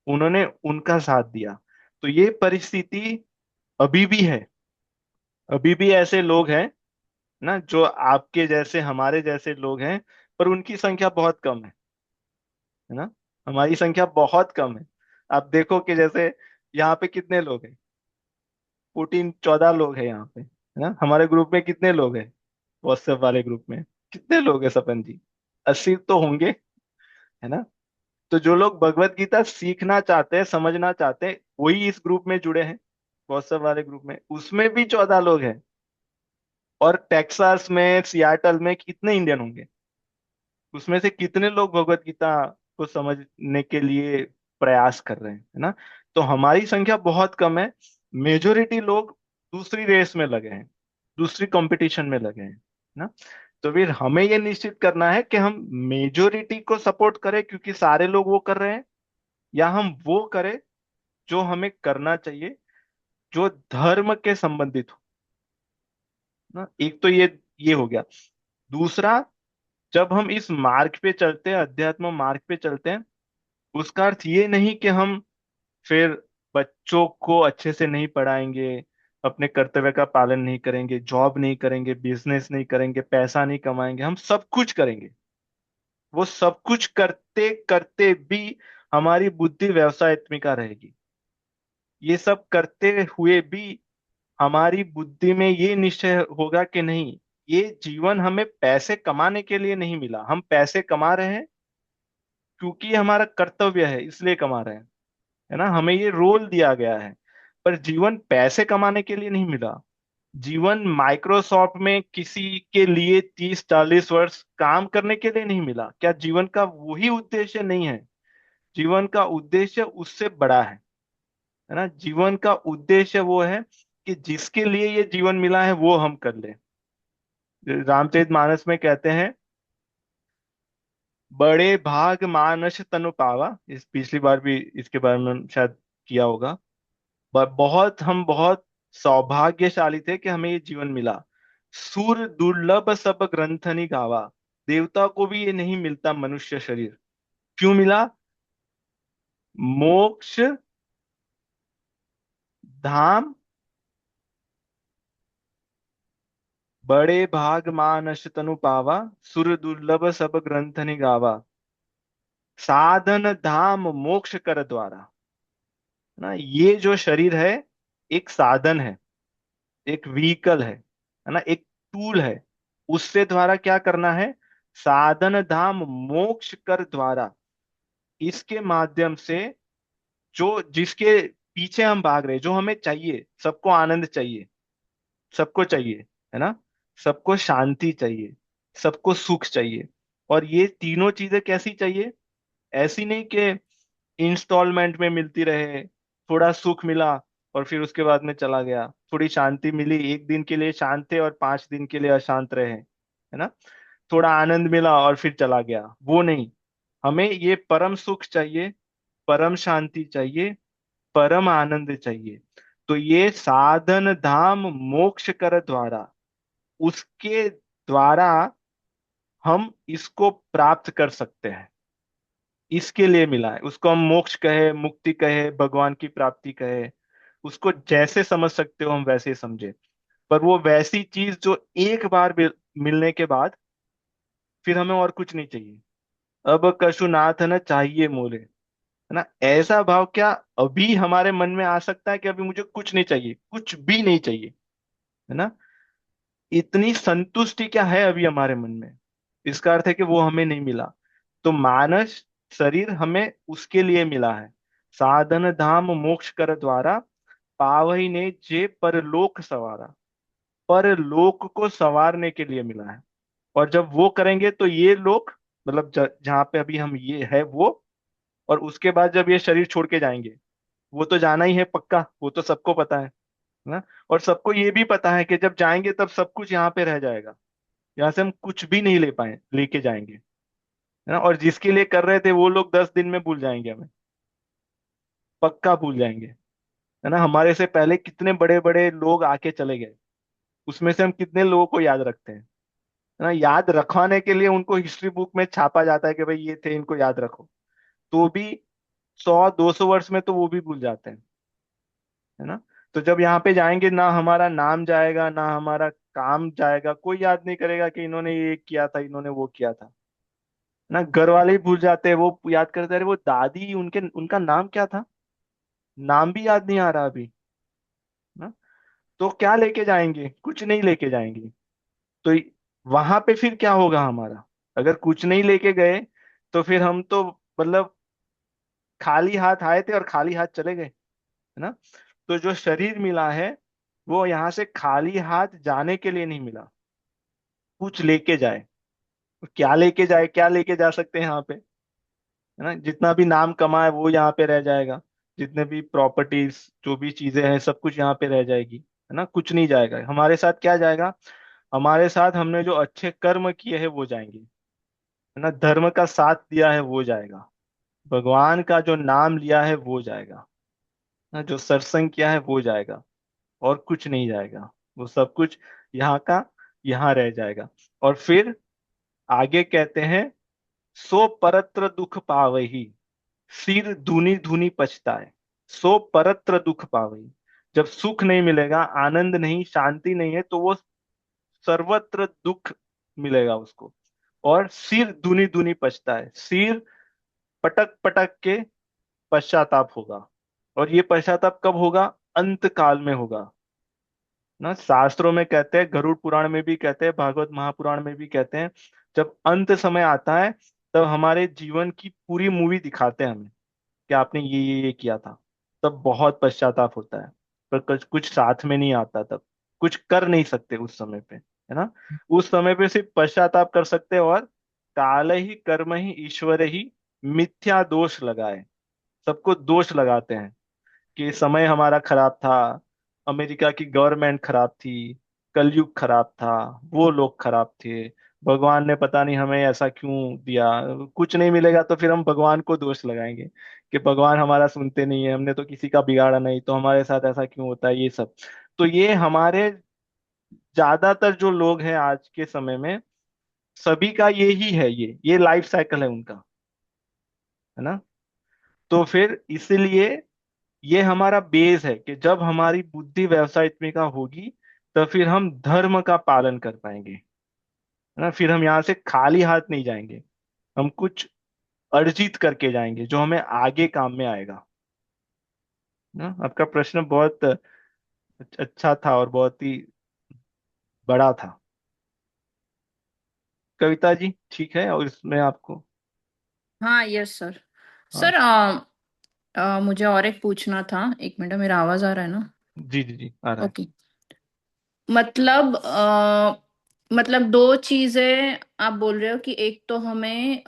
उन्होंने उनका साथ दिया। तो ये परिस्थिति अभी भी है, अभी भी ऐसे लोग हैं ना जो आपके जैसे हमारे जैसे लोग हैं, पर उनकी संख्या बहुत कम है ना। हमारी संख्या बहुत कम है। आप देखो कि जैसे यहाँ पे कितने लोग हैं, 14 14 लोग हैं यहाँ पे, है ना। हमारे ग्रुप में कितने लोग हैं, व्हाट्सएप वाले ग्रुप में कितने लोग हैं सपन जी? 80 तो होंगे, है ना। तो जो लोग भगवत गीता सीखना चाहते हैं, समझना चाहते हैं, वही इस ग्रुप में जुड़े हैं, व्हाट्सएप वाले ग्रुप में, उसमें भी 14 लोग हैं। और टेक्सास में, सियाटल में कितने इंडियन होंगे? उसमें से कितने लोग भगवत गीता को समझने के लिए प्रयास कर रहे हैं, है ना। तो हमारी संख्या बहुत कम है, मेजोरिटी लोग दूसरी रेस में लगे हैं, दूसरी कंपटीशन में लगे हैं, ना। तो फिर हमें ये निश्चित करना है कि हम मेजोरिटी को सपोर्ट करें क्योंकि सारे लोग वो कर रहे हैं, या हम वो करें जो हमें करना चाहिए, जो धर्म के संबंधित हो, ना। एक तो ये हो गया। दूसरा, जब हम इस मार्ग पे चलते हैं, अध्यात्म मार्ग पे चलते हैं, उसका अर्थ ये नहीं कि हम फिर बच्चों को अच्छे से नहीं पढ़ाएंगे, अपने कर्तव्य का पालन नहीं करेंगे, जॉब नहीं करेंगे, बिजनेस नहीं करेंगे, पैसा नहीं कमाएंगे। हम सब कुछ करेंगे। वो सब कुछ करते करते भी हमारी बुद्धि व्यवसायत्मिका रहेगी। ये सब करते हुए भी हमारी बुद्धि में ये निश्चय होगा कि नहीं, ये जीवन हमें पैसे कमाने के लिए नहीं मिला। हम पैसे कमा रहे हैं क्योंकि ये हमारा कर्तव्य है, इसलिए कमा रहे हैं, है ना। हमें ये रोल दिया गया है। पर जीवन पैसे कमाने के लिए नहीं मिला। जीवन माइक्रोसॉफ्ट में किसी के लिए 30-40 वर्ष काम करने के लिए नहीं मिला। क्या जीवन का वही उद्देश्य नहीं है? जीवन का उद्देश्य उससे बड़ा है ना। जीवन का उद्देश्य वो है कि जिसके लिए ये जीवन मिला है वो हम कर ले। रामचरितमानस में कहते हैं, बड़े भाग मानस तनु पावा। इस पिछली बार भी इसके बारे में शायद किया होगा। हम बहुत सौभाग्यशाली थे कि हमें ये जीवन मिला। सुर दुर्लभ सब ग्रंथनि गावा। देवता को भी ये नहीं मिलता मनुष्य शरीर। क्यों मिला? मोक्ष धाम बड़े भाग मानस तनु पावा। सुर दुर्लभ सब ग्रंथनि गावा। साधन धाम मोक्ष कर द्वारा। ना, ये जो शरीर है एक साधन है, एक व्हीकल है ना, एक टूल है। उससे द्वारा क्या करना है? साधन धाम मोक्ष कर द्वारा। इसके माध्यम से जो जिसके पीछे हम भाग रहे हैं, जो हमें चाहिए, सबको आनंद चाहिए, सबको चाहिए, है ना। सबको शांति चाहिए, सबको सुख चाहिए। और ये तीनों चीजें कैसी चाहिए? ऐसी नहीं कि इंस्टॉलमेंट में मिलती रहे। थोड़ा सुख मिला और फिर उसके बाद में चला गया, थोड़ी शांति मिली, एक दिन के लिए शांत थे और 5 दिन के लिए अशांत रहे, है ना। थोड़ा आनंद मिला और फिर चला गया, वो नहीं। हमें ये परम सुख चाहिए, परम शांति चाहिए, परम आनंद चाहिए। तो ये साधन धाम मोक्ष कर द्वारा, उसके द्वारा हम इसको प्राप्त कर सकते हैं। इसके लिए मिला है। उसको हम मोक्ष कहे, मुक्ति कहे, भगवान की प्राप्ति कहे, उसको जैसे समझ सकते हो हम वैसे ही समझे। पर वो वैसी चीज जो एक बार मिलने के बाद फिर हमें और कुछ नहीं चाहिए। अब कछु नाथ न चाहिए मोले, है ना। ऐसा भाव क्या अभी हमारे मन में आ सकता है कि अभी मुझे कुछ नहीं चाहिए, कुछ भी नहीं चाहिए, है ना। इतनी संतुष्टि क्या है अभी हमारे मन में? इसका अर्थ है कि वो हमें नहीं मिला। तो मानस शरीर हमें उसके लिए मिला है। साधन धाम मोक्ष कर द्वारा पावही ने जे परलोक सवारा। परलोक को संवारने के लिए मिला है। और जब वो करेंगे तो ये लोक, मतलब जहाँ पे अभी हम ये है वो, और उसके बाद जब ये शरीर छोड़ के जाएंगे, वो तो जाना ही है पक्का, वो तो सबको पता है ना। और सबको ये भी पता है कि जब जाएंगे तब सब कुछ यहाँ पे रह जाएगा, यहाँ से हम कुछ भी नहीं ले पाए लेके जाएंगे, है ना। और जिसके लिए कर रहे थे वो लोग 10 दिन में भूल जाएंगे हमें, पक्का भूल जाएंगे, है ना। हमारे से पहले कितने बड़े बड़े लोग आके चले गए, उसमें से हम कितने लोगों को याद रखते हैं, है ना। याद रखवाने के लिए उनको हिस्ट्री बुक में छापा जाता है कि भाई ये थे, इनको याद रखो। तो भी 100-200 वर्ष में तो वो भी भूल जाते हैं, है ना। तो जब यहाँ पे जाएंगे, ना हमारा नाम जाएगा, ना हमारा काम जाएगा, कोई याद नहीं करेगा कि इन्होंने ये किया था, इन्होंने वो किया था, ना। घर वाले ही भूल जाते हैं, वो याद करते रहे वो दादी, उनके उनका नाम क्या था, नाम भी याद नहीं आ रहा अभी, ना। तो क्या लेके जाएंगे? कुछ नहीं लेके जाएंगे। तो वहां पे फिर क्या होगा हमारा? अगर कुछ नहीं लेके गए तो फिर हम तो मतलब खाली हाथ आए थे और खाली हाथ चले गए, है ना। तो जो शरीर मिला है वो यहाँ से खाली हाथ जाने के लिए नहीं मिला, कुछ लेके जाए। तो क्या लेके जाए? क्या लेके जा सकते हैं यहाँ पे, है ना। जितना भी नाम कमाए वो यहाँ पे रह जाएगा, जितने भी प्रॉपर्टीज, जो भी चीजें हैं, सब कुछ यहाँ पे रह जाएगी, है ना। कुछ नहीं जाएगा। हमारे साथ क्या जाएगा? हमारे साथ हमने जो अच्छे कर्म किए हैं वो जाएंगे, है ना। धर्म का साथ दिया है वो जाएगा, भगवान का जो नाम लिया है वो जाएगा, ना, जो सत्संग किया है वो जाएगा, और कुछ नहीं जाएगा। वो सब कुछ यहाँ का यहाँ रह जाएगा। और फिर आगे कहते हैं, सो परत्र दुख पावही, सिर धुनी धुनी पछताए। सो परत्र दुख पावही, जब सुख नहीं मिलेगा, आनंद नहीं, शांति नहीं है, तो वो सर्वत्र दुख मिलेगा उसको। और सिर धुनी धुनी पछताए, सिर पटक पटक के पश्चाताप होगा। और ये पश्चाताप कब होगा? अंत काल में होगा ना। शास्त्रों में कहते हैं, गरुड़ पुराण में भी कहते हैं, भागवत महापुराण में भी कहते हैं, जब अंत समय आता है तब हमारे जीवन की पूरी मूवी दिखाते हैं हमें कि आपने ये किया था। तब बहुत पश्चाताप होता है, पर कुछ कुछ साथ में नहीं आता, तब कुछ कर नहीं सकते उस समय पे, है ना। उस समय पे सिर्फ पश्चाताप कर सकते हैं, और काल ही कर्म ही ईश्वर ही मिथ्या दोष लगाए। सबको दोष लगाते हैं कि समय हमारा खराब था, अमेरिका की गवर्नमेंट खराब थी, कलयुग खराब था, वो लोग खराब थे, भगवान ने पता नहीं हमें ऐसा क्यों दिया। कुछ नहीं मिलेगा तो फिर हम भगवान को दोष लगाएंगे कि भगवान हमारा सुनते नहीं है, हमने तो किसी का बिगाड़ा नहीं, तो हमारे साथ ऐसा क्यों होता है, ये सब। तो ये हमारे ज्यादातर जो लोग हैं आज के समय में, सभी का यही है, ये लाइफ साइकिल है उनका, है ना। तो फिर इसलिए ये हमारा बेस है कि जब हमारी बुद्धि व्यवसायित्मिका होगी, तो फिर हम धर्म का पालन कर पाएंगे, है ना। फिर हम यहाँ से खाली हाथ नहीं जाएंगे, हम कुछ अर्जित करके जाएंगे जो हमें आगे काम में आएगा ना। आपका प्रश्न बहुत अच्छा था और बहुत ही बड़ा था, कविता जी, ठीक है। और इसमें आपको, हाँ, यस सर। हाँ, सर, मुझे और एक पूछना था। एक मिनट, मेरा आवाज आ रहा है ना? जी जी जी, आ रहा है। ओके। मतलब मतलब दो चीजें आप बोल रहे हो कि एक तो हमें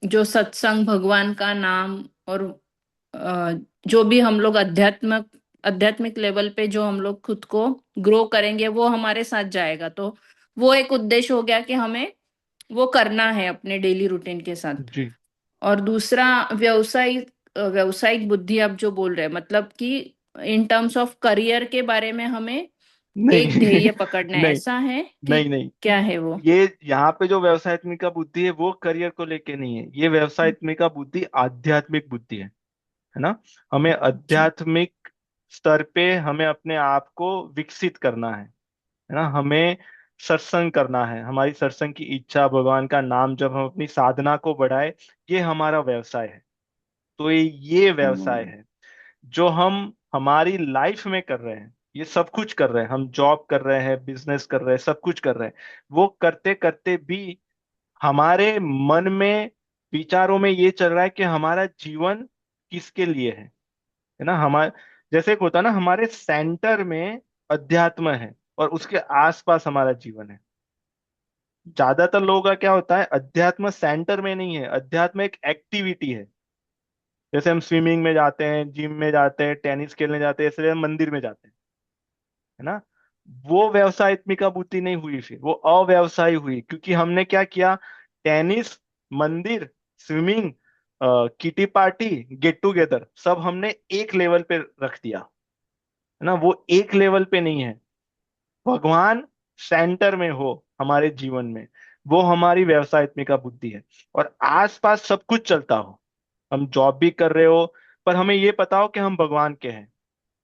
जो सत्संग, भगवान का नाम, और अ, जो भी हम लोग आध्यात्मिक लेवल पे जो हम लोग खुद को ग्रो करेंगे वो हमारे साथ जाएगा, तो वो एक उद्देश्य हो गया कि हमें वो करना है अपने डेली रूटीन के साथ। जी, और दूसरा, व्यवसायिक व्यवसायिक बुद्धि आप जो बोल रहे हैं, मतलब कि इन टर्म्स ऑफ करियर के बारे में हमें एक नहीं ध्येय पकड़ना है, नहीं ऐसा है कि नहीं नहीं, क्या है वो? ये यहाँ पे जो व्यवसायत्मिका बुद्धि है वो करियर को लेके नहीं है, ये व्यवसायत्मिका बुद्धि आध्यात्मिक बुद्धि है ना। हमें अच्छा। आध्यात्मिक स्तर पे हमें अपने आप को विकसित करना है ना। हमें सत्संग करना है, हमारी सत्संग की इच्छा, भगवान का नाम जब हम अपनी साधना को बढ़ाए, ये हमारा व्यवसाय है। तो ये व्यवसाय हम्म। है जो हम हमारी लाइफ में कर रहे हैं। ये सब कुछ कर रहे हैं, हम जॉब कर रहे हैं, बिजनेस कर रहे हैं, सब कुछ कर रहे हैं। वो करते करते भी हमारे मन में, विचारों में ये चल रहा है कि हमारा जीवन किसके लिए है ना। हमारे जैसे एक होता है ना, हमारे सेंटर में अध्यात्म है और उसके आसपास हमारा जीवन है। ज्यादातर लोगों का क्या होता है, अध्यात्म सेंटर में नहीं है, अध्यात्म एक एक्टिविटी है। जैसे हम स्विमिंग में जाते हैं, जिम में जाते हैं, टेनिस खेलने जाते हैं, इसलिए हम मंदिर में जाते हैं, है ना। वो व्यवसायत्मिका बुद्धि नहीं हुई, फिर वो अव्यवसायी हुई, क्योंकि हमने क्या किया, टेनिस, मंदिर, swimming, kitty party, get together, सब हमने एक लेवल पे रख दिया, है ना। वो एक लेवल पे नहीं है। भगवान सेंटर में हो हमारे जीवन में, वो हमारी व्यवसायत्मिका बुद्धि है। और आसपास सब कुछ चलता हो, हम जॉब भी कर रहे हो, पर हमें ये पता हो कि हम भगवान के हैं।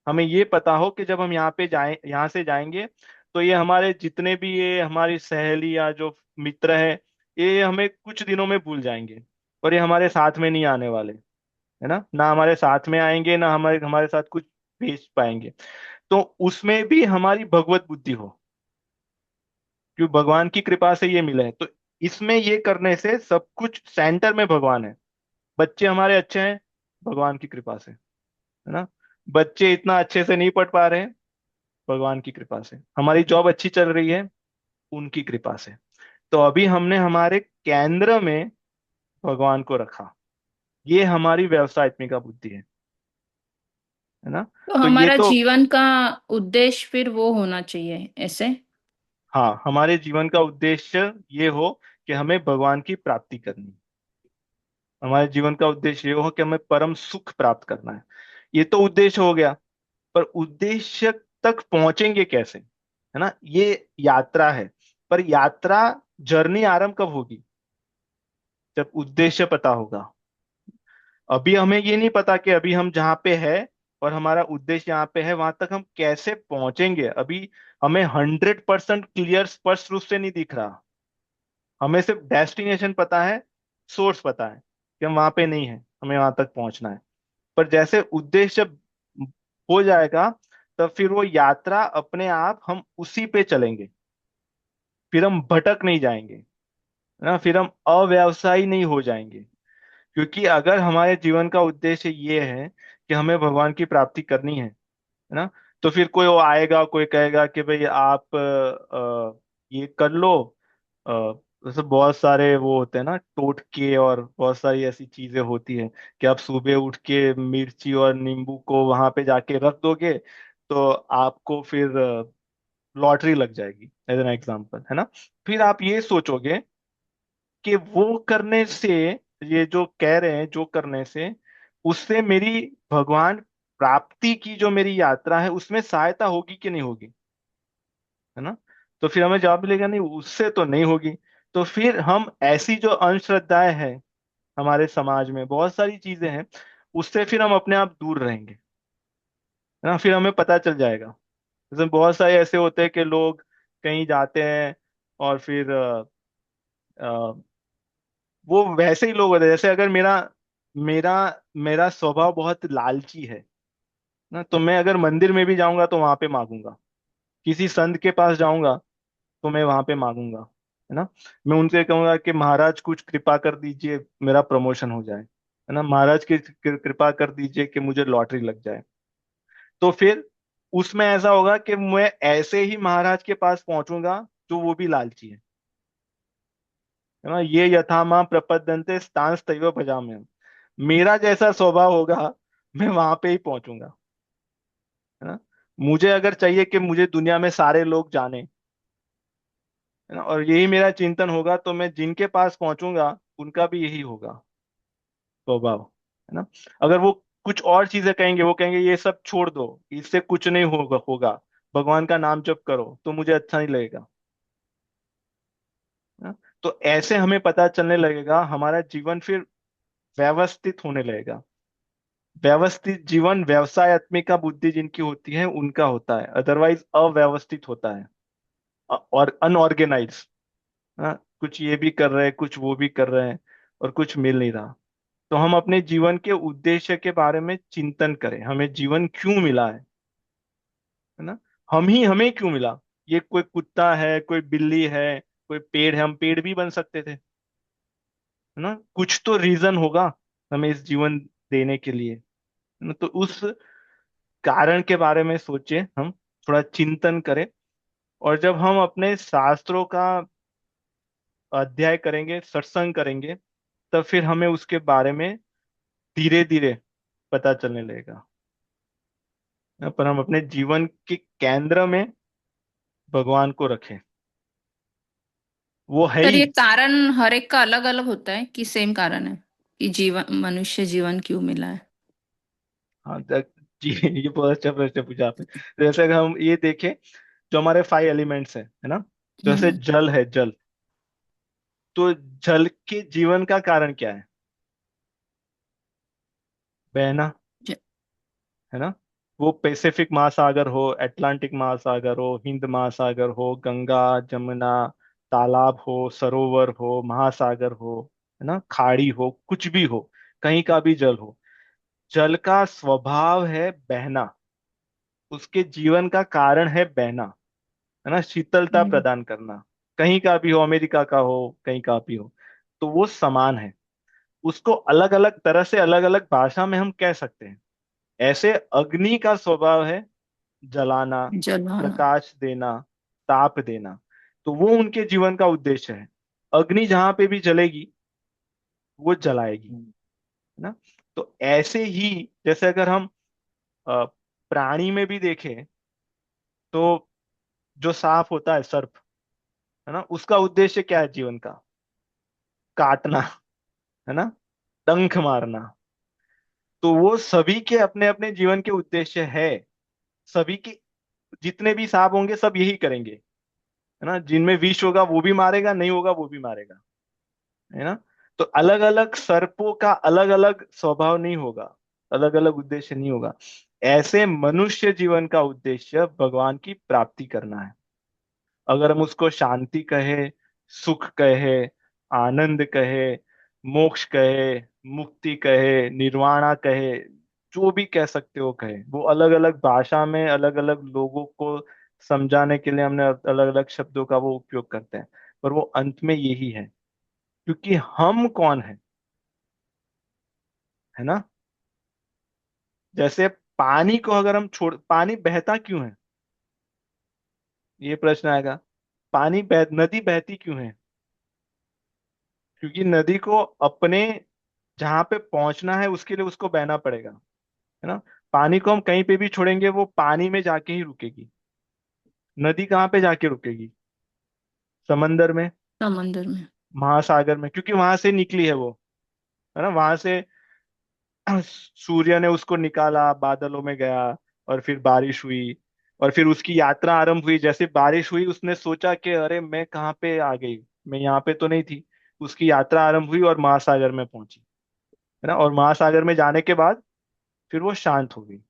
हमें ये पता हो कि जब हम यहाँ पे जाएं, यहाँ से जाएंगे, तो ये हमारे जितने भी, ये हमारी सहेली या जो मित्र है, ये हमें कुछ दिनों में भूल जाएंगे, और ये हमारे साथ में नहीं आने वाले, है ना। ना हमारे साथ में आएंगे, ना हमारे हमारे साथ कुछ भेज पाएंगे। तो उसमें भी हमारी भगवत बुद्धि हो, क्योंकि भगवान की कृपा से ये मिला है। तो इसमें ये करने से सब कुछ सेंटर में भगवान है। बच्चे हमारे अच्छे हैं, भगवान की कृपा से, है ना। बच्चे इतना अच्छे से नहीं पढ़ पा रहे हैं, भगवान की कृपा से। हमारी जॉब अच्छी चल रही है, उनकी कृपा से। तो अभी हमने हमारे केंद्र में भगवान को रखा, ये हमारी व्यवसायत्मिका बुद्धि है ना। तो तो ये हमारा तो, जीवन का उद्देश्य फिर वो होना चाहिए ऐसे? हाँ, हमारे जीवन का उद्देश्य ये हो कि हमें भगवान की प्राप्ति करनी है। हमारे जीवन का उद्देश्य ये हो कि हमें परम सुख प्राप्त करना है। ये तो उद्देश्य हो गया, पर उद्देश्य तक पहुंचेंगे कैसे, है ना, ये यात्रा है। पर यात्रा जर्नी आरंभ कब होगी? जब उद्देश्य पता होगा। अभी हमें ये नहीं पता कि अभी हम जहाँ पे है और हमारा उद्देश्य यहाँ पे है, वहां तक हम कैसे पहुंचेंगे। अभी हमें 100% क्लियर स्पष्ट रूप से नहीं दिख रहा। हमें सिर्फ डेस्टिनेशन पता है, सोर्स पता है कि हम वहां पे नहीं है, हमें वहां तक पहुंचना है। पर जैसे उद्देश्य हो जाएगा, तब फिर वो यात्रा अपने आप हम उसी पे चलेंगे। फिर हम भटक नहीं जाएंगे, है ना, फिर हम अव्यवसायी नहीं हो जाएंगे। क्योंकि अगर हमारे जीवन का उद्देश्य ये है कि हमें भगवान की प्राप्ति करनी है ना, तो फिर कोई वो आएगा, कोई कहेगा कि भाई आप ये कर लो। जैसे बहुत सारे वो होते हैं ना टोटके, और बहुत सारी ऐसी चीजें होती है कि आप सुबह उठ के मिर्ची और नींबू को वहां पे जाके रख दोगे, तो आपको फिर लॉटरी लग जाएगी, एज एन एग्जाम्पल, है ना। फिर आप ये सोचोगे कि वो करने से, ये जो कह रहे हैं जो करने से, उससे मेरी भगवान प्राप्ति की जो मेरी यात्रा है उसमें सहायता होगी कि नहीं होगी, है ना। तो फिर हमें जवाब मिलेगा नहीं, उससे तो नहीं होगी। तो फिर हम ऐसी जो अंधश्रद्धाएं हैं हमारे समाज में, बहुत सारी चीजें हैं, उससे फिर हम अपने आप दूर रहेंगे, है ना। फिर हमें पता चल जाएगा। जैसे बहुत सारे ऐसे होते हैं कि लोग कहीं जाते हैं और फिर वो वैसे ही लोग होते हैं, जैसे अगर मेरा मेरा मेरा स्वभाव बहुत लालची है ना, तो मैं अगर मंदिर में भी जाऊंगा तो वहां पे मांगूंगा, किसी संत के पास जाऊंगा तो मैं वहां पे मांगूंगा, है ना। मैं उनसे कहूंगा कि महाराज कुछ कृपा कर दीजिए, मेरा प्रमोशन हो जाए, है ना, महाराज की कृपा कर दीजिए कि मुझे लॉटरी लग जाए। तो फिर उसमें ऐसा होगा कि मैं ऐसे ही महाराज के पास पहुंचूंगा जो वो भी लालची है ना। ये यथा मां प्रपद्यन्ते तांस्तैव भजाम्यहम्। मेरा जैसा स्वभाव होगा, मैं वहां पे ही पहुंचूंगा, है ना। मुझे अगर चाहिए कि मुझे दुनिया में सारे लोग जाने, है ना, और यही मेरा चिंतन होगा, तो मैं जिनके पास पहुंचूंगा उनका भी यही होगा स्वभाव, है ना। अगर वो कुछ और चीजें कहेंगे, वो कहेंगे ये सब छोड़ दो, इससे कुछ नहीं होगा, भगवान का नाम जप करो, तो मुझे अच्छा नहीं लगेगा, है ना। तो ऐसे हमें पता चलने लगेगा, हमारा जीवन फिर व्यवस्थित होने लगेगा। व्यवस्थित जीवन व्यवसायत्मिका बुद्धि जिनकी होती है उनका होता है, अदरवाइज अव्यवस्थित होता है और अनऑर्गेनाइज। हाँ, कुछ ये भी कर रहे हैं, कुछ वो भी कर रहे हैं, और कुछ मिल नहीं रहा। तो हम अपने जीवन के उद्देश्य के बारे में चिंतन करें, हमें जीवन क्यों मिला है ना। हम ही हमें क्यों मिला। ये कोई कुत्ता है, कोई बिल्ली है, कोई पेड़ है, हम पेड़ भी बन सकते थे, है ना। कुछ तो रीजन होगा हमें इस जीवन देने के लिए, है ना। तो उस कारण के बारे में सोचे, हम थोड़ा चिंतन करें। और जब हम अपने शास्त्रों का अध्ययन करेंगे, सत्संग करेंगे, तब फिर हमें उसके बारे में धीरे धीरे पता चलने लगेगा। पर हम अपने जीवन के केंद्र में भगवान को रखें, वो है सर, ही। ये कारण हर एक का अलग अलग होता है कि सेम कारण है कि जीवन, मनुष्य जीवन क्यों मिला है? हाँ जी, ये बहुत अच्छा प्रश्न पूछा आपने। जैसे अगर हम ये देखें, जो हमारे 5 एलिमेंट्स है ना, जैसे हम्म। जल है, जल। तो जल के जीवन का कारण क्या है? बहना, ज- है ना। वो पैसिफिक महासागर हो, अटलांटिक महासागर हो, हिंद महासागर हो, गंगा, जमुना, तालाब हो, सरोवर हो, महासागर हो, है ना, खाड़ी हो, कुछ भी हो, कहीं का भी जल हो, जल का स्वभाव है बहना। उसके जीवन का कारण है बहना, है ना, शीतलता हम्म। प्रदान करना। कहीं का भी हो, अमेरिका का हो, कहीं का भी हो, तो वो समान है। उसको अलग अलग तरह से, अलग अलग भाषा में हम कह सकते हैं। ऐसे अग्नि का स्वभाव है जलाना, जलाना। प्रकाश देना, ताप देना। तो वो उनके जीवन का उद्देश्य है। अग्नि जहां पे भी जलेगी, वो जलाएगी, है ना। तो ऐसे ही, जैसे अगर हम अ, प्राणी में भी देखें, तो जो सांप होता है, सर्प, है ना, उसका उद्देश्य क्या है जीवन का? काटना, है ना, डंक मारना। तो वो सभी के अपने अपने जीवन के उद्देश्य है। सभी के, जितने भी सांप होंगे सब यही करेंगे, है ना। जिनमें विष होगा वो भी मारेगा, नहीं होगा वो भी मारेगा, है ना। तो अलग अलग सर्पों का अलग अलग स्वभाव नहीं होगा, अलग अलग उद्देश्य नहीं होगा। ऐसे मनुष्य जीवन का उद्देश्य भगवान की प्राप्ति करना है। अगर हम उसको शांति कहे, सुख कहे, आनंद कहे, मोक्ष कहे, मुक्ति कहे, निर्वाणा कहे, जो भी कह सकते हो कहे, वो अलग अलग भाषा में अलग अलग लोगों को समझाने के लिए हमने अलग अलग शब्दों का वो उपयोग करते हैं, पर वो अंत में यही है। क्योंकि हम कौन है, है ना। जैसे पानी को अगर हम छोड़, पानी बहता क्यों है, ये प्रश्न आएगा। नदी बहती क्यों है? क्योंकि नदी को अपने जहां पे पहुंचना है उसके लिए उसको बहना पड़ेगा, है ना। पानी को हम कहीं पे भी छोड़ेंगे वो पानी में जाके ही रुकेगी। नदी कहाँ पे जाके रुकेगी? समंदर में, समंदर में। महासागर में, क्योंकि वहां से निकली है वो, है ना। वहां से सूर्य ने उसको निकाला, बादलों में गया, और फिर बारिश हुई, और फिर उसकी यात्रा आरंभ हुई। जैसे बारिश हुई उसने सोचा कि अरे मैं कहाँ पे आ गई, मैं यहाँ पे तो नहीं थी। उसकी यात्रा आरंभ हुई और महासागर में पहुंची, है ना। और महासागर में जाने के बाद फिर वो शांत हो गई, है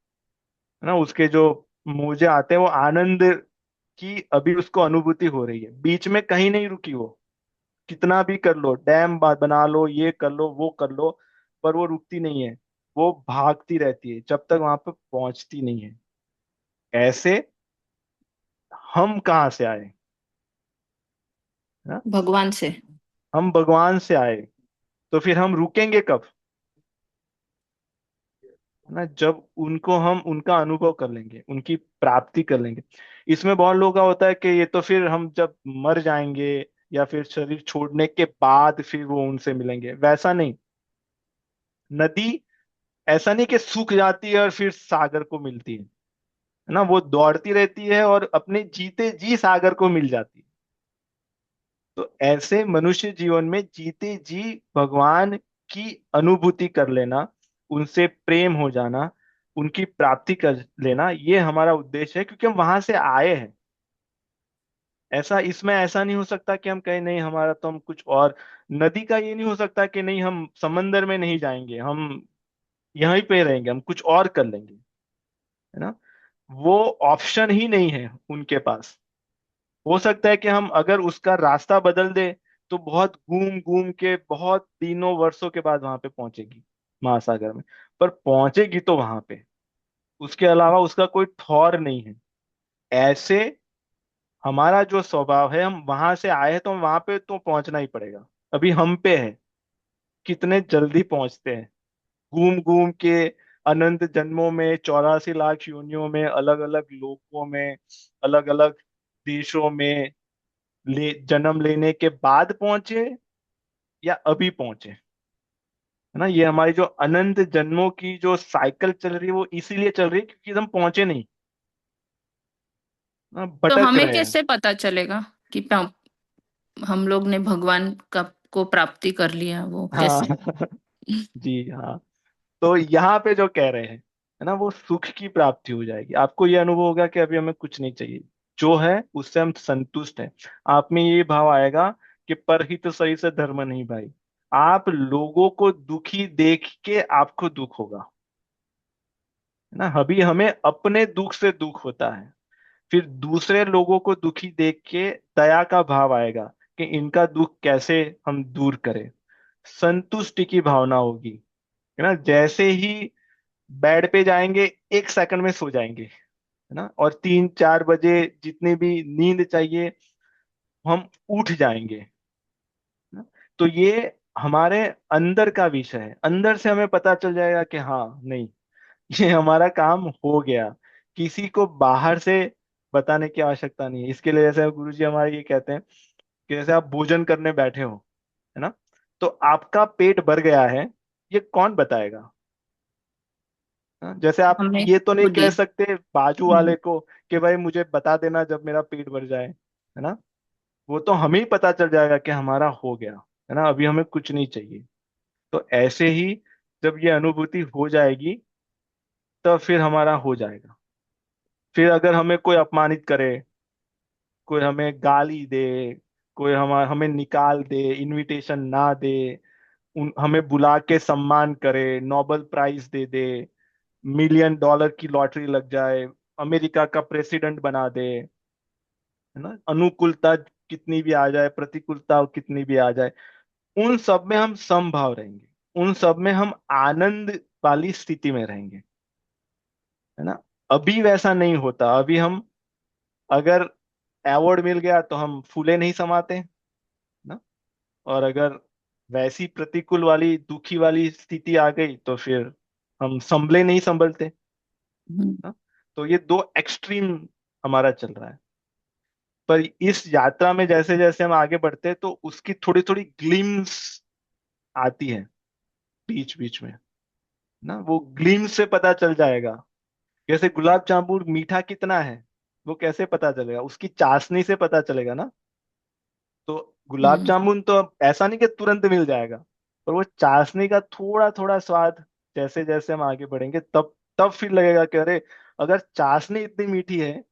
ना। उसके जो मोजे आते हैं वो आनंद की अभी उसको अनुभूति हो रही है, बीच में कहीं नहीं रुकी वो। कितना भी कर लो, डैम बना लो, ये कर लो वो कर लो, पर वो रुकती नहीं है। वो भागती रहती है जब तक वहां पे पहुंचती नहीं है। ऐसे हम कहाँ से आए, ना। भगवान से। हम भगवान से आए, तो फिर हम रुकेंगे कब, है ना। जब उनको हम उनका अनुभव कर लेंगे, उनकी प्राप्ति कर लेंगे। इसमें बहुत लोगों का होता है कि ये तो फिर हम जब मर जाएंगे या फिर शरीर छोड़ने के बाद फिर वो उनसे मिलेंगे, वैसा नहीं। नदी ऐसा नहीं कि सूख जाती है और फिर सागर को मिलती है ना। वो दौड़ती रहती है और अपने जीते जी सागर को मिल जाती है। तो ऐसे मनुष्य जीवन में जीते जी भगवान की अनुभूति कर लेना, उनसे प्रेम हो जाना, उनकी प्राप्ति कर लेना, ये हमारा उद्देश्य है, क्योंकि हम वहां से आए हैं। ऐसा इसमें ऐसा नहीं हो सकता कि हम कहें नहीं हमारा तो हम कुछ और। नदी का ये नहीं हो सकता कि नहीं हम समंदर में नहीं जाएंगे, हम यहीं पे रहेंगे, हम कुछ और कर लेंगे, है ना। वो ऑप्शन ही नहीं है उनके पास। हो सकता है कि हम अगर उसका रास्ता बदल दे तो बहुत घूम घूम के बहुत दिनों वर्षों के बाद वहां पे पहुंचेगी, महासागर में। पर पहुंचेगी तो वहां पे, उसके अलावा उसका कोई ठौर नहीं है। ऐसे हमारा जो स्वभाव है, हम वहां से आए हैं तो हम वहां पे तो पहुंचना ही पड़ेगा। अभी हम पे है, कितने जल्दी पहुंचते हैं, घूम घूम के अनंत जन्मों में, 84 लाख योनियों में, अलग अलग लोकों में, अलग अलग देशों में जन्म लेने के बाद पहुंचे या अभी पहुंचे, है ना। ये हमारी जो अनंत जन्मों की जो साइकिल चल रही है वो इसीलिए चल रही है क्योंकि हम पहुंचे नहीं, ना, तो भटक हमें रहे हैं। कैसे पता चलेगा कि हम लोग ने भगवान का को प्राप्ति कर लिया, वो हाँ कैसे? जी हाँ। तो यहाँ पे जो कह रहे हैं, है ना, वो सुख की प्राप्ति हो जाएगी। आपको ये अनुभव होगा कि अभी हमें कुछ नहीं चाहिए, जो है उससे हम संतुष्ट हैं। आप में ये भाव आएगा कि परहित सही से धर्म नहीं भाई। आप लोगों को दुखी देख के आपको दुख होगा, है ना। अभी हमें अपने दुख से दुख होता है, फिर दूसरे लोगों को दुखी देख के दया का भाव आएगा कि इनका दुख कैसे हम दूर करें। संतुष्टि की भावना होगी, है ना। जैसे ही बेड पे जाएंगे 1 सेकंड में सो जाएंगे, है ना। और 3-4 बजे जितनी भी नींद चाहिए हम उठ जाएंगे, है ना। तो ये हमारे अंदर का विषय है, अंदर से हमें पता चल जाएगा कि हाँ नहीं, ये हमारा काम हो गया। किसी को बाहर से बताने की आवश्यकता नहीं है। इसके लिए जैसे गुरु जी हमारे ये कहते हैं कि जैसे आप भोजन करने बैठे हो, है ना, तो आपका पेट भर गया है, ये कौन बताएगा? हाँ, जैसे आप हमें ये तो नहीं खुद कह ही। सकते बाजू हम्म। वाले को कि भाई मुझे बता देना जब मेरा पेट भर जाए, है ना। वो तो हमें ही पता चल जाएगा कि हमारा हो गया, है ना, अभी हमें कुछ नहीं चाहिए। तो ऐसे ही जब ये अनुभूति हो जाएगी तब फिर हमारा हो जाएगा। फिर अगर हमें कोई अपमानित करे, कोई हमें गाली दे, कोई हमें निकाल दे, इनविटेशन ना दे, हमें बुला के सम्मान करे, नोबेल प्राइज दे दे, $1 मिलियन की लॉटरी लग जाए, अमेरिका का प्रेसिडेंट बना दे, है ना, अनुकूलता कितनी भी आ जाए, प्रतिकूलता कितनी भी आ जाए, उन सब में हम समभाव रहेंगे, उन सब में हम आनंद वाली स्थिति में रहेंगे, है ना। अभी वैसा नहीं होता। अभी हम, अगर अवार्ड मिल गया तो हम फूले नहीं समाते ना, और अगर वैसी प्रतिकूल वाली दुखी वाली स्थिति आ गई तो फिर हम संभले नहीं संभलते हम्म, ना। तो ये दो एक्सट्रीम हमारा चल रहा है। पर इस यात्रा में जैसे जैसे हम आगे बढ़ते हैं तो उसकी थोड़ी थोड़ी ग्लिम्स आती है बीच बीच में ना, वो ग्लिम्स से पता चल जाएगा। जैसे गुलाब जामुन मीठा कितना है, वो कैसे पता चलेगा, उसकी चाशनी से पता चलेगा ना। तो गुलाब हम्म, जामुन तो अब ऐसा नहीं कि तुरंत मिल जाएगा, पर वो चाशनी का थोड़ा थोड़ा स्वाद जैसे जैसे हम आगे बढ़ेंगे तब तब फिर लगेगा कि अरे, अगर चाशनी इतनी मीठी है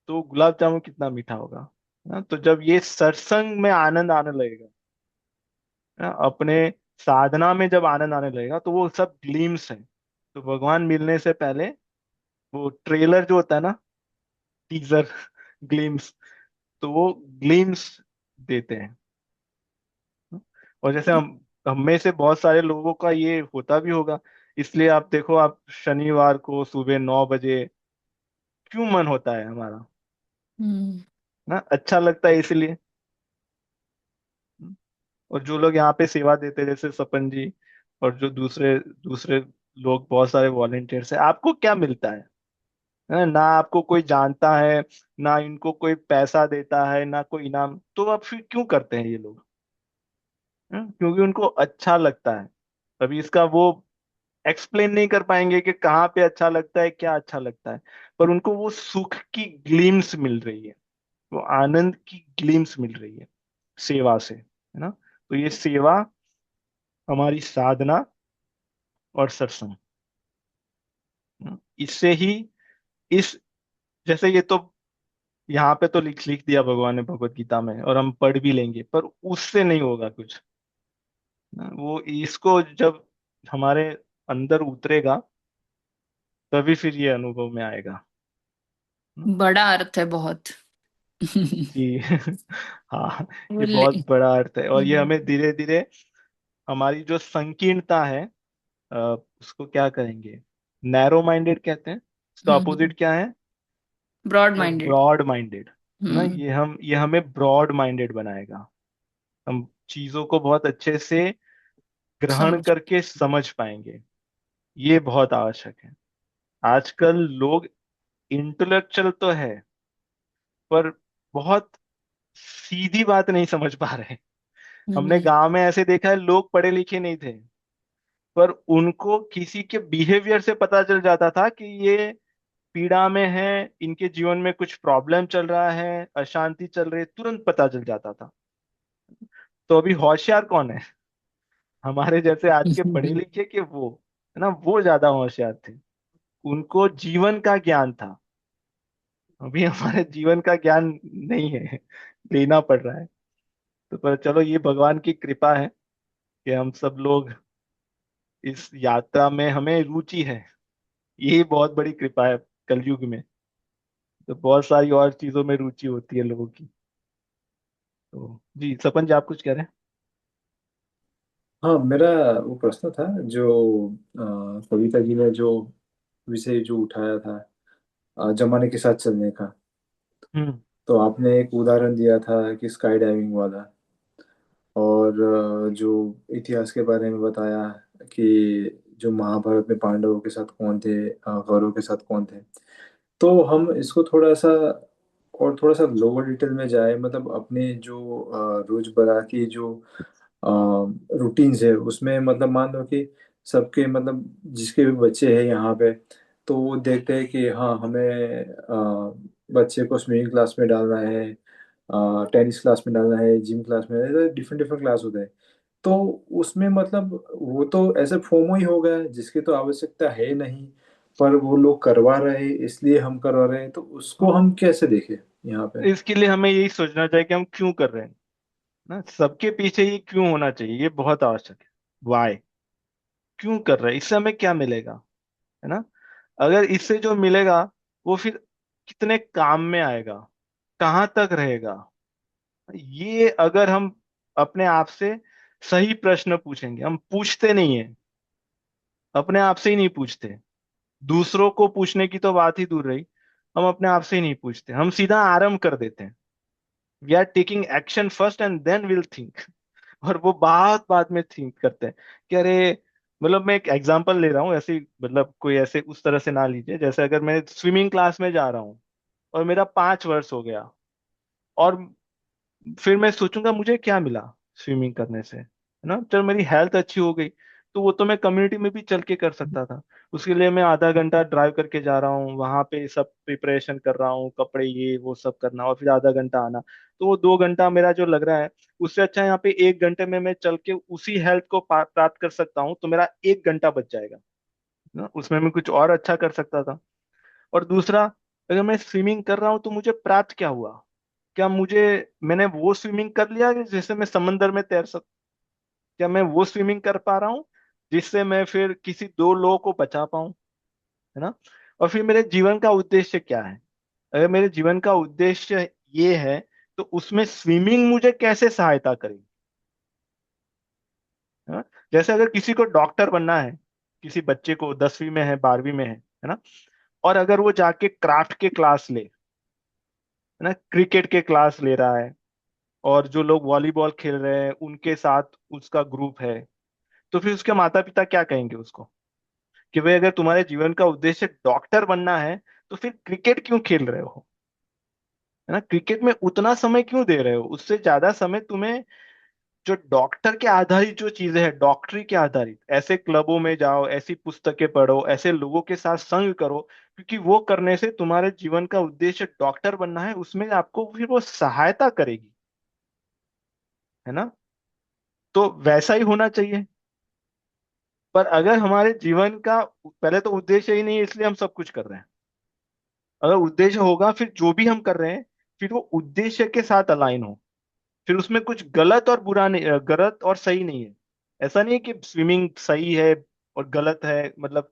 तो गुलाब जामुन कितना मीठा होगा ना। तो जब ये सत्संग में आनंद आने लगेगा ना, अपने साधना में जब आनंद आने लगेगा, तो वो सब ग्लीम्स है। तो भगवान मिलने से पहले वो ट्रेलर जो होता है ना, टीजर, ग्लिम्स, तो वो ग्लिम्स देते हैं। और जैसे हम में से बहुत सारे लोगों का ये होता भी होगा, इसलिए आप देखो, आप शनिवार को सुबह 9 बजे क्यों मन होता है हमारा हम्म, ना, अच्छा लगता है इसलिए। और जो लोग यहाँ पे सेवा देते हैं जैसे सपन जी, और जो दूसरे दूसरे लोग, बहुत सारे वॉलेंटियर्स हैं, आपको क्या मिलता है ना, आपको कोई जानता है, ना इनको कोई पैसा देता है, ना कोई इनाम, तो आप फिर क्यों करते हैं ये लोग? क्योंकि उनको अच्छा लगता है। अभी इसका वो एक्सप्लेन नहीं कर पाएंगे कि कहाँ पे अच्छा लगता है, क्या अच्छा लगता है, पर उनको वो सुख की ग्लिम्स मिल रही है, वो आनंद की ग्लिम्स मिल रही है सेवा से, है ना। तो ये सेवा, हमारी साधना और सत्संग, इससे ही, इस, जैसे ये तो यहाँ पे तो लिख लिख दिया भगवान ने भगवत गीता में, और हम पढ़ भी लेंगे, पर उससे नहीं होगा कुछ ना। वो इसको जब हमारे अंदर उतरेगा तभी फिर ये अनुभव में आएगा। बड़ा अर्थ है बहुत। जी। हाँ, ये बोले। बहुत बड़ा अर्थ है, और ये हम्म, हमें धीरे धीरे हमारी जो संकीर्णता है, अ, उसको क्या कहेंगे, नैरो माइंडेड कहते हैं, इसका हम्म, अपोजिट क्या है, ब्रॉड माइंडेड। ब्रॉड माइंडेड, है ना। हम्म, ये हमें ब्रॉड माइंडेड बनाएगा। हम चीजों को बहुत अच्छे से ग्रहण समझ। करके समझ पाएंगे। ये बहुत आवश्यक है। आजकल लोग इंटेलेक्चुअल तो है, पर बहुत सीधी बात नहीं समझ पा रहे। हमने हम्म, गांव में ऐसे देखा है, लोग पढ़े लिखे नहीं थे, पर उनको किसी के बिहेवियर से पता चल जाता था कि ये पीड़ा में है, इनके जीवन में कुछ प्रॉब्लम चल रहा है, अशांति चल रही है, तुरंत पता चल जाता था। तो अभी होशियार कौन है, हमारे जैसे आज के पढ़े लिखे के वो, है ना, वो ज्यादा होशियार थे, उनको जीवन का ज्ञान था। अभी हमारे जीवन का ज्ञान नहीं है, लेना पड़ रहा है। तो पर चलो, ये भगवान की कृपा है कि हम सब लोग इस यात्रा में, हमें रुचि है, यही बहुत बड़ी कृपा है कलयुग में। तो बहुत सारी और चीजों में रुचि होती है लोगों की। तो जी, सपन जी, आप कुछ कह रहे हैं? हाँ, मेरा वो प्रश्न था जो कविता जी ने जो विषय जो उठाया था, जमाने के साथ चलने का। हम्म। तो आपने एक उदाहरण दिया था कि स्काई डाइविंग वाला, और जो इतिहास के बारे में बताया कि जो महाभारत में पांडवों के साथ कौन थे, कौरवों के साथ कौन थे। तो हम इसको थोड़ा सा और थोड़ा सा लोअर डिटेल में जाए, मतलब अपने जो रोजबर्रा की जो रूटीन्स है उसमें, मतलब मान लो कि सबके, मतलब जिसके भी बच्चे हैं यहाँ पे, तो वो देखते हैं कि हाँ, हमें बच्चे को स्विमिंग क्लास में डालना है, टेनिस क्लास में डालना है, जिम क्लास में, डिफरेंट डिफरेंट क्लास होते हैं। तो उसमें मतलब वो तो ऐसे फोमो ही हो गया जिसकी तो आवश्यकता है नहीं, पर वो लोग करवा रहे हैं इसलिए हम करवा रहे हैं, तो उसको हम कैसे देखें? यहाँ पे। इसके लिए हमें यही सोचना चाहिए कि हम क्यों कर रहे हैं ना। सबके पीछे ये क्यों होना चाहिए, ये बहुत आवश्यक है। वाई, क्यों कर रहे हैं, इससे हमें क्या मिलेगा, है ना। अगर इससे जो मिलेगा वो फिर कितने काम में आएगा, कहाँ तक रहेगा, ये अगर हम अपने आप से सही प्रश्न पूछेंगे। हम पूछते नहीं है, अपने आप से ही नहीं पूछते। दूसरों को पूछने की तो बात ही दूर रही, हम अपने आप से ही नहीं पूछते, हम सीधा आरंभ कर देते हैं। We are taking action first and then will think. और वो बात बाद में थिंक करते हैं कि अरे, मतलब मैं एक एग्जांपल ले रहा हूँ ऐसे मतलब कोई ऐसे उस तरह से ना लीजिए। जैसे अगर मैं स्विमिंग क्लास में जा रहा हूँ और मेरा 5 वर्ष हो गया, और फिर मैं सोचूंगा मुझे क्या मिला स्विमिंग करने से, है ना। चल मेरी हेल्थ अच्छी हो गई, तो वो तो मैं कम्युनिटी में भी चल के कर सकता था। उसके लिए मैं आधा घंटा ड्राइव करके जा रहा हूँ, वहां पे सब प्रिपरेशन कर रहा हूँ, कपड़े ये वो सब करना, और फिर आधा घंटा आना। तो वो 2 घंटा मेरा जो लग रहा है, उससे अच्छा यहाँ पे 1 घंटे में मैं चल के उसी हेल्थ को प्राप्त कर सकता हूँ, तो मेरा 1 घंटा बच जाएगा ना। उसमें मैं कुछ और अच्छा कर सकता था। और दूसरा, अगर मैं स्विमिंग कर रहा हूँ तो मुझे प्राप्त क्या हुआ, क्या मुझे, मैंने वो स्विमिंग कर लिया कि जैसे मैं समंदर में तैर सकूं, क्या मैं वो स्विमिंग कर पा रहा हूँ जिससे मैं फिर किसी 2 लोगों को बचा पाऊं, है ना। और फिर मेरे जीवन का उद्देश्य क्या है, अगर मेरे जीवन का उद्देश्य ये है, तो उसमें स्विमिंग मुझे कैसे सहायता करेगी, है ना। जैसे अगर किसी को डॉक्टर बनना है, किसी बच्चे को 10वीं में है, 12वीं में है ना, और अगर वो जाके क्राफ्ट के क्लास ले, है ना, क्रिकेट के क्लास ले रहा है, और जो लोग वॉलीबॉल खेल रहे हैं उनके साथ उसका ग्रुप है, तो फिर उसके माता पिता क्या कहेंगे उसको कि भाई अगर तुम्हारे जीवन का उद्देश्य डॉक्टर बनना है, तो फिर क्रिकेट क्यों खेल रहे हो, है ना। क्रिकेट में उतना समय क्यों दे रहे हो, उससे ज्यादा समय तुम्हें जो डॉक्टर के आधारित जो चीजें हैं, डॉक्टरी के आधारित ऐसे क्लबों में जाओ, ऐसी पुस्तकें पढ़ो, ऐसे लोगों के साथ संग करो, क्योंकि वो करने से तुम्हारे जीवन का उद्देश्य डॉक्टर बनना है, उसमें आपको फिर वो सहायता करेगी, है ना। तो वैसा ही होना चाहिए। पर अगर हमारे जीवन का पहले तो उद्देश्य ही नहीं है, इसलिए हम सब कुछ कर रहे हैं। अगर उद्देश्य होगा, फिर जो भी हम कर रहे हैं, फिर वो उद्देश्य के साथ अलाइन हो, फिर उसमें कुछ गलत और बुरा नहीं, गलत और सही नहीं है। ऐसा नहीं है कि स्विमिंग सही है और गलत है, मतलब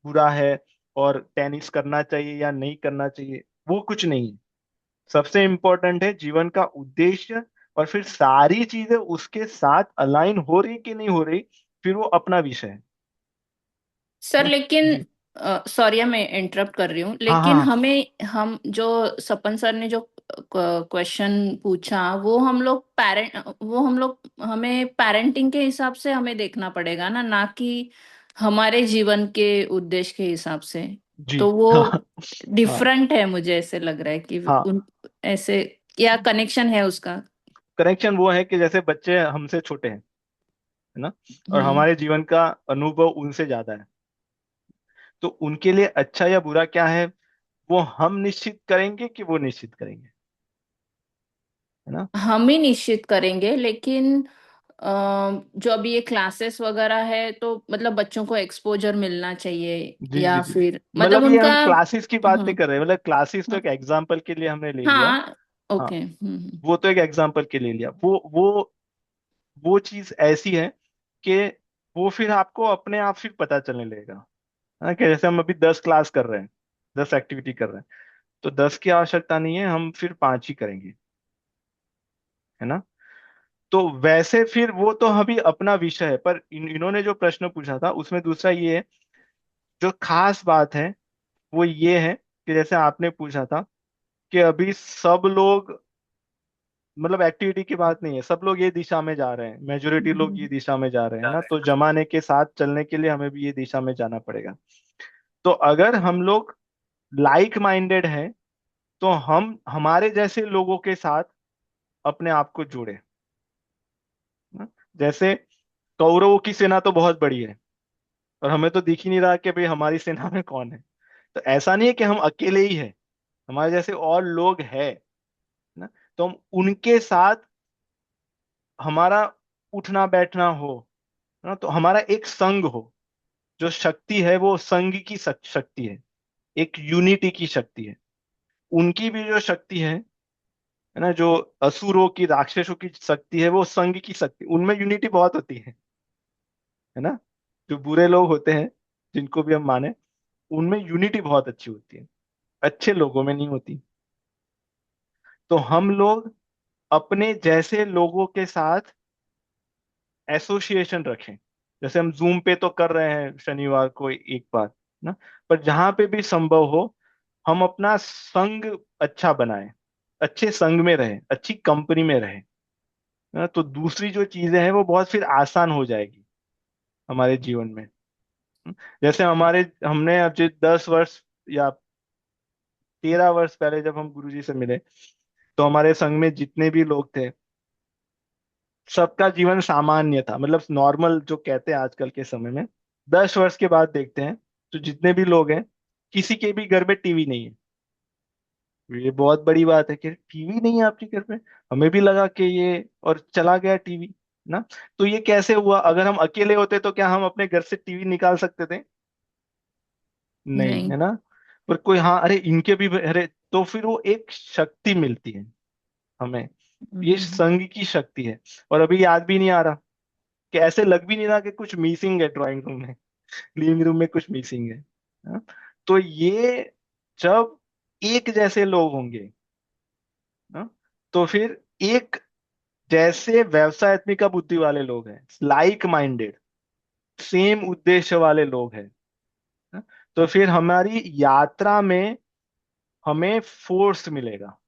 बुरा है, और टेनिस करना चाहिए या नहीं करना चाहिए, वो कुछ नहीं है। सबसे इम्पोर्टेंट है जीवन का उद्देश्य, और फिर सारी चीजें उसके साथ अलाइन हो रही कि नहीं हो रही, फिर वो अपना विषय है सर ना। लेकिन जी। सॉरी मैं इंटरप्ट कर रही हूँ, हाँ लेकिन हाँ। हमें हम जो सपन सर ने जो क्वेश्चन पूछा, वो हम लोग हमें पेरेंटिंग के हिसाब से हमें देखना पड़ेगा ना, ना कि हमारे जीवन के उद्देश्य के हिसाब से। जी। तो वो हाँ हाँ। डिफरेंट है, मुझे ऐसे लग रहा है कि हाँ, उन ऐसे क्या कनेक्शन है उसका। कनेक्शन वो है कि जैसे बच्चे हमसे छोटे हैं, है ना, और हम्म। हमारे जीवन का अनुभव उनसे ज्यादा है, तो उनके लिए अच्छा या बुरा क्या है, वो हम निश्चित करेंगे कि वो निश्चित करेंगे, है ना। हम ही निश्चित करेंगे, लेकिन जो अभी ये क्लासेस वगैरह है, तो मतलब बच्चों को एक्सपोजर मिलना चाहिए, जी जी या जी। फिर मतलब मतलब ये उनका। हम क्लासेस की बात नहीं हाँ। कर रहे, मतलब क्लासेस तो हाँ। एक एग्जाम्पल के लिए हमने ले लिया। हाँ। हाँ, ओके। वो तो एक एग्जाम्पल के लिए लिया। वो चीज ऐसी है कि वो फिर आपको अपने आप फिर पता चलने लगेगा, है ना। कि जैसे हम अभी 10 क्लास कर रहे हैं, 10 एक्टिविटी कर रहे हैं, तो 10 की आवश्यकता नहीं है, हम फिर 5 ही करेंगे, है ना। तो वैसे फिर वो तो अभी अपना विषय है, पर इन्होंने जो प्रश्न पूछा था उसमें दूसरा ये है, जो खास बात है वो ये है कि जैसे आपने पूछा था कि अभी सब लोग, मतलब एक्टिविटी की बात नहीं है, सब लोग ये दिशा में जा रहे हैं, मेजोरिटी लोग ये दिशा में जा रहे हैं ना, तो जमाने के साथ चलने के लिए हमें भी ये दिशा में जाना पड़ेगा। तो अगर हम लोग लाइक माइंडेड हैं, तो हम हमारे जैसे लोगों के साथ अपने आप को जोड़े ना। जैसे कौरवों की सेना तो बहुत बड़ी है, और हमें तो दिख ही नहीं रहा कि भाई हमारी सेना में कौन है। तो ऐसा नहीं है कि हम अकेले ही हैं, हमारे जैसे और लोग हैं ना। तो हम उनके साथ हमारा उठना बैठना हो, है ना, तो हमारा एक संघ हो। जो शक्ति है वो संघ की शक्ति है, एक यूनिटी की शक्ति है। उनकी भी जो शक्ति है है ना, जो असुरों की, राक्षसों की शक्ति है, वो संघ की शक्ति, उनमें यूनिटी बहुत होती है ना। जो बुरे लोग होते हैं, जिनको भी हम माने, उनमें यूनिटी बहुत अच्छी होती है, अच्छे लोगों में नहीं होती। तो हम लोग अपने जैसे लोगों के साथ एसोसिएशन रखें। जैसे हम जूम पे तो कर रहे हैं शनिवार को एक बार ना, पर जहां पे भी संभव हो, हम अपना संग अच्छा बनाएं, अच्छे संग में रहें, अच्छी कंपनी में रहें ना, तो दूसरी जो चीजें हैं वो बहुत फिर आसान हो जाएगी हमारे जीवन में। जैसे हमने अब जो 10 वर्ष या 13 वर्ष पहले जब हम गुरुजी से मिले, तो हमारे संग में जितने भी लोग थे, सबका जीवन सामान्य था, मतलब नॉर्मल जो कहते हैं आजकल के समय में। 10 वर्ष के बाद देखते हैं तो जितने भी लोग हैं, किसी के भी घर में टीवी नहीं है। ये बहुत बड़ी बात है कि टीवी नहीं है आपके घर में। हमें भी लगा कि ये, और चला गया टीवी ना। तो ये कैसे हुआ? अगर हम अकेले होते तो क्या हम अपने घर से टीवी निकाल सकते थे? नहीं, नहीं। है ना। पर कोई, हाँ, अरे इनके भी, अरे, तो फिर वो एक शक्ति मिलती है हमें। ये हम्म, संघ की शक्ति है। और अभी याद भी नहीं आ रहा, कि ऐसे लग भी नहीं रहा कि कुछ मिसिंग है ड्राइंग रूम में, लिविंग रूम में कुछ मिसिंग है। हाँ? तो ये, जब एक जैसे लोग होंगे, हाँ, तो फिर एक जैसे व्यवसायत्मिका बुद्धि वाले लोग हैं, लाइक माइंडेड, सेम उद्देश्य वाले लोग हैं, हाँ, तो फिर हमारी यात्रा में हमें फोर्स मिलेगा।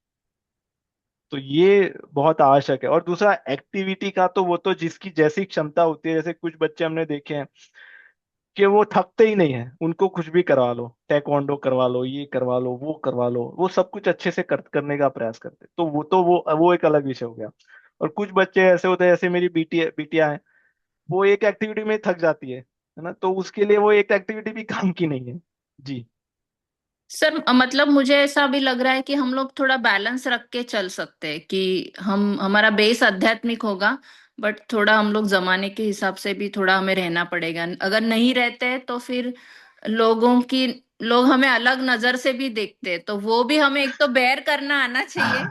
तो ये बहुत आवश्यक है। और दूसरा, एक्टिविटी का तो वो तो जिसकी जैसी क्षमता होती है, जैसे कुछ बच्चे हमने देखे हैं कि वो थकते ही नहीं है, उनको कुछ भी करवा लो, टेक्वांडो करवा लो, ये करवा लो, वो करवा लो, वो सब कुछ अच्छे से करने का प्रयास करते हैं। तो वो एक अलग विषय हो गया। और कुछ बच्चे ऐसे होते हैं, जैसे मेरी बिटिया है, वो एक एक्टिविटी में थक जाती है ना, तो उसके लिए वो एक एक्टिविटी भी काम की नहीं है। जी। सर मतलब मुझे ऐसा भी लग रहा है कि हम लोग थोड़ा बैलेंस रख के चल सकते हैं कि हम हमारा बेस आध्यात्मिक होगा, बट थोड़ा हम लोग जमाने के हिसाब से भी थोड़ा हमें रहना पड़ेगा। अगर नहीं रहते हैं तो फिर लोग हमें अलग नजर से भी देखते हैं, तो वो भी हमें एक तो बेयर करना आना चाहिए।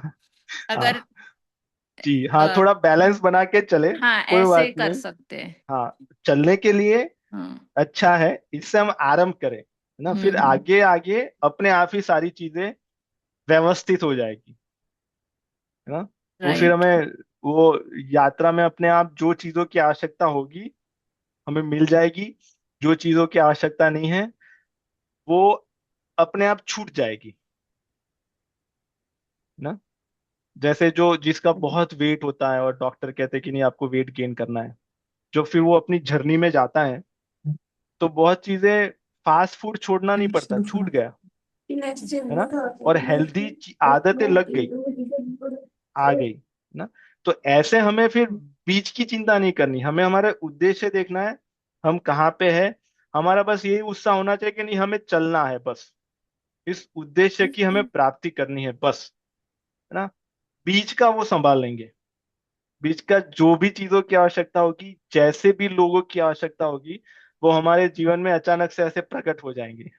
अगर हाँ जी, हाँ, अ, थोड़ा बैलेंस बना के चले, हाँ कोई ऐसे बात कर नहीं। सकते हैं। हाँ, चलने के लिए हाँ। अच्छा है, इससे हम आरंभ करें, है ना, फिर हम्म। आगे आगे अपने आप ही सारी चीजें व्यवस्थित हो जाएगी, है ना। वो फिर राइट। हमें, वो यात्रा में अपने आप जो चीजों की आवश्यकता होगी हमें मिल जाएगी, जो चीजों की आवश्यकता नहीं है वो अपने आप छूट जाएगी, ना। जैसे जो जिसका बहुत वेट होता है और डॉक्टर कहते हैं कि नहीं आपको वेट गेन करना है, जो फिर वो अपनी जर्नी में जाता है, तो बहुत चीजें, फास्ट फूड छोड़ना नहीं पड़ता, छूट गया, है ना। और हेल्दी आदतें लग गई, आ गई ना। तो ऐसे हमें फिर बीच की चिंता नहीं करनी, हमें हमारे उद्देश्य देखना है, हम कहाँ पे है। हमारा बस यही उत्साह होना चाहिए कि नहीं, हमें चलना है बस, इस उद्देश्य की हमें प्राप्ति करनी है बस, है ना। बीच का वो संभाल लेंगे, बीच का जो भी चीजों की आवश्यकता होगी, जैसे भी लोगों की आवश्यकता होगी, वो हमारे जीवन में अचानक से ऐसे प्रकट हो जाएंगे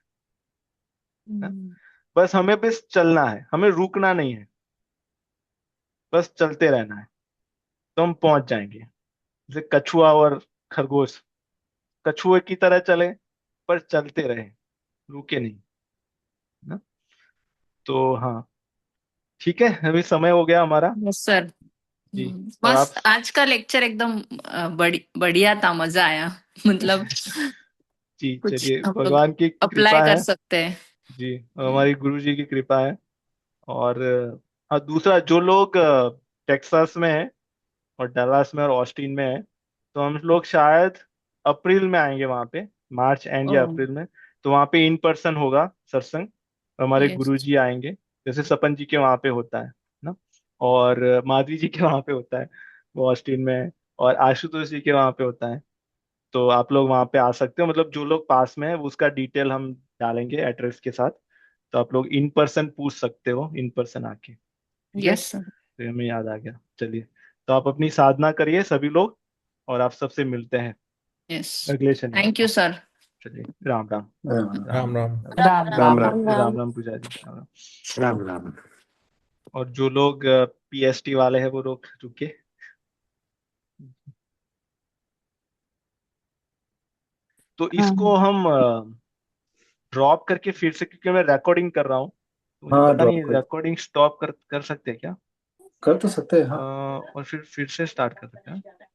ना। बस हमें बस चलना है, हमें रुकना नहीं है, बस चलते रहना है, तो हम पहुंच जाएंगे। जैसे कछुआ और खरगोश, कछुए की तरह चले, पर चलते रहे, रुके नहीं ना। तो हाँ, ठीक है, अभी समय हो गया हमारा। Yes sir. जी। और आप मस्त, आज का लेक्चर एकदम बढ़िया था, मजा आया। मतलब जी, कुछ चलिए, हम लोग भगवान की अप्लाई कृपा कर है। सकते हैं। जी, हमारी गुरु जी की कृपा है। और हाँ, दूसरा, जो लोग टेक्सास में है और डलास में और ऑस्टिन में है, तो हम लोग शायद अप्रैल में आएंगे वहाँ पे, मार्च एंड या ओह। अप्रैल में। तो वहाँ पे इन पर्सन होगा सत्संग, हमारे यस। गुरु जी आएंगे, जैसे सपन जी के वहाँ पे होता है ना, और माधवी जी के वहाँ पे होता है, वो ऑस्टिन में है, और आशुतोष जी के वहाँ पे होता है। तो आप लोग वहाँ पे आ सकते हो, मतलब जो लोग पास में है उसका डिटेल हम डालेंगे एड्रेस के साथ, तो आप लोग इन पर्सन पूछ सकते हो, इन पर्सन आके, ठीक है। Yes sir. तो हमें याद आ गया, चलिए। तो आप अपनी साधना करिए सभी लोग, और आप सबसे मिलते हैं यस। अगले शनिवार थैंक यू को। सर। चलिए, राम राम। हाँ, राम राम राम। राम। राम राम राम राम राम राम। राम। राम राम। राम, राम पूजा जी, राम राम। राम राम। और जो लोग पीएसटी वाले हैं वो लोग रुके। तो इसको हम ड्रॉप करके फिर से, क्योंकि मैं रिकॉर्डिंग कर रहा हूँ तो मुझे हाँ, पता ड्रॉप नहीं कर रिकॉर्डिंग स्टॉप कर कर सकते हैं क्या? कर तो सकते हैं, हाँ। और फिर से स्टार्ट कर सकते हैं।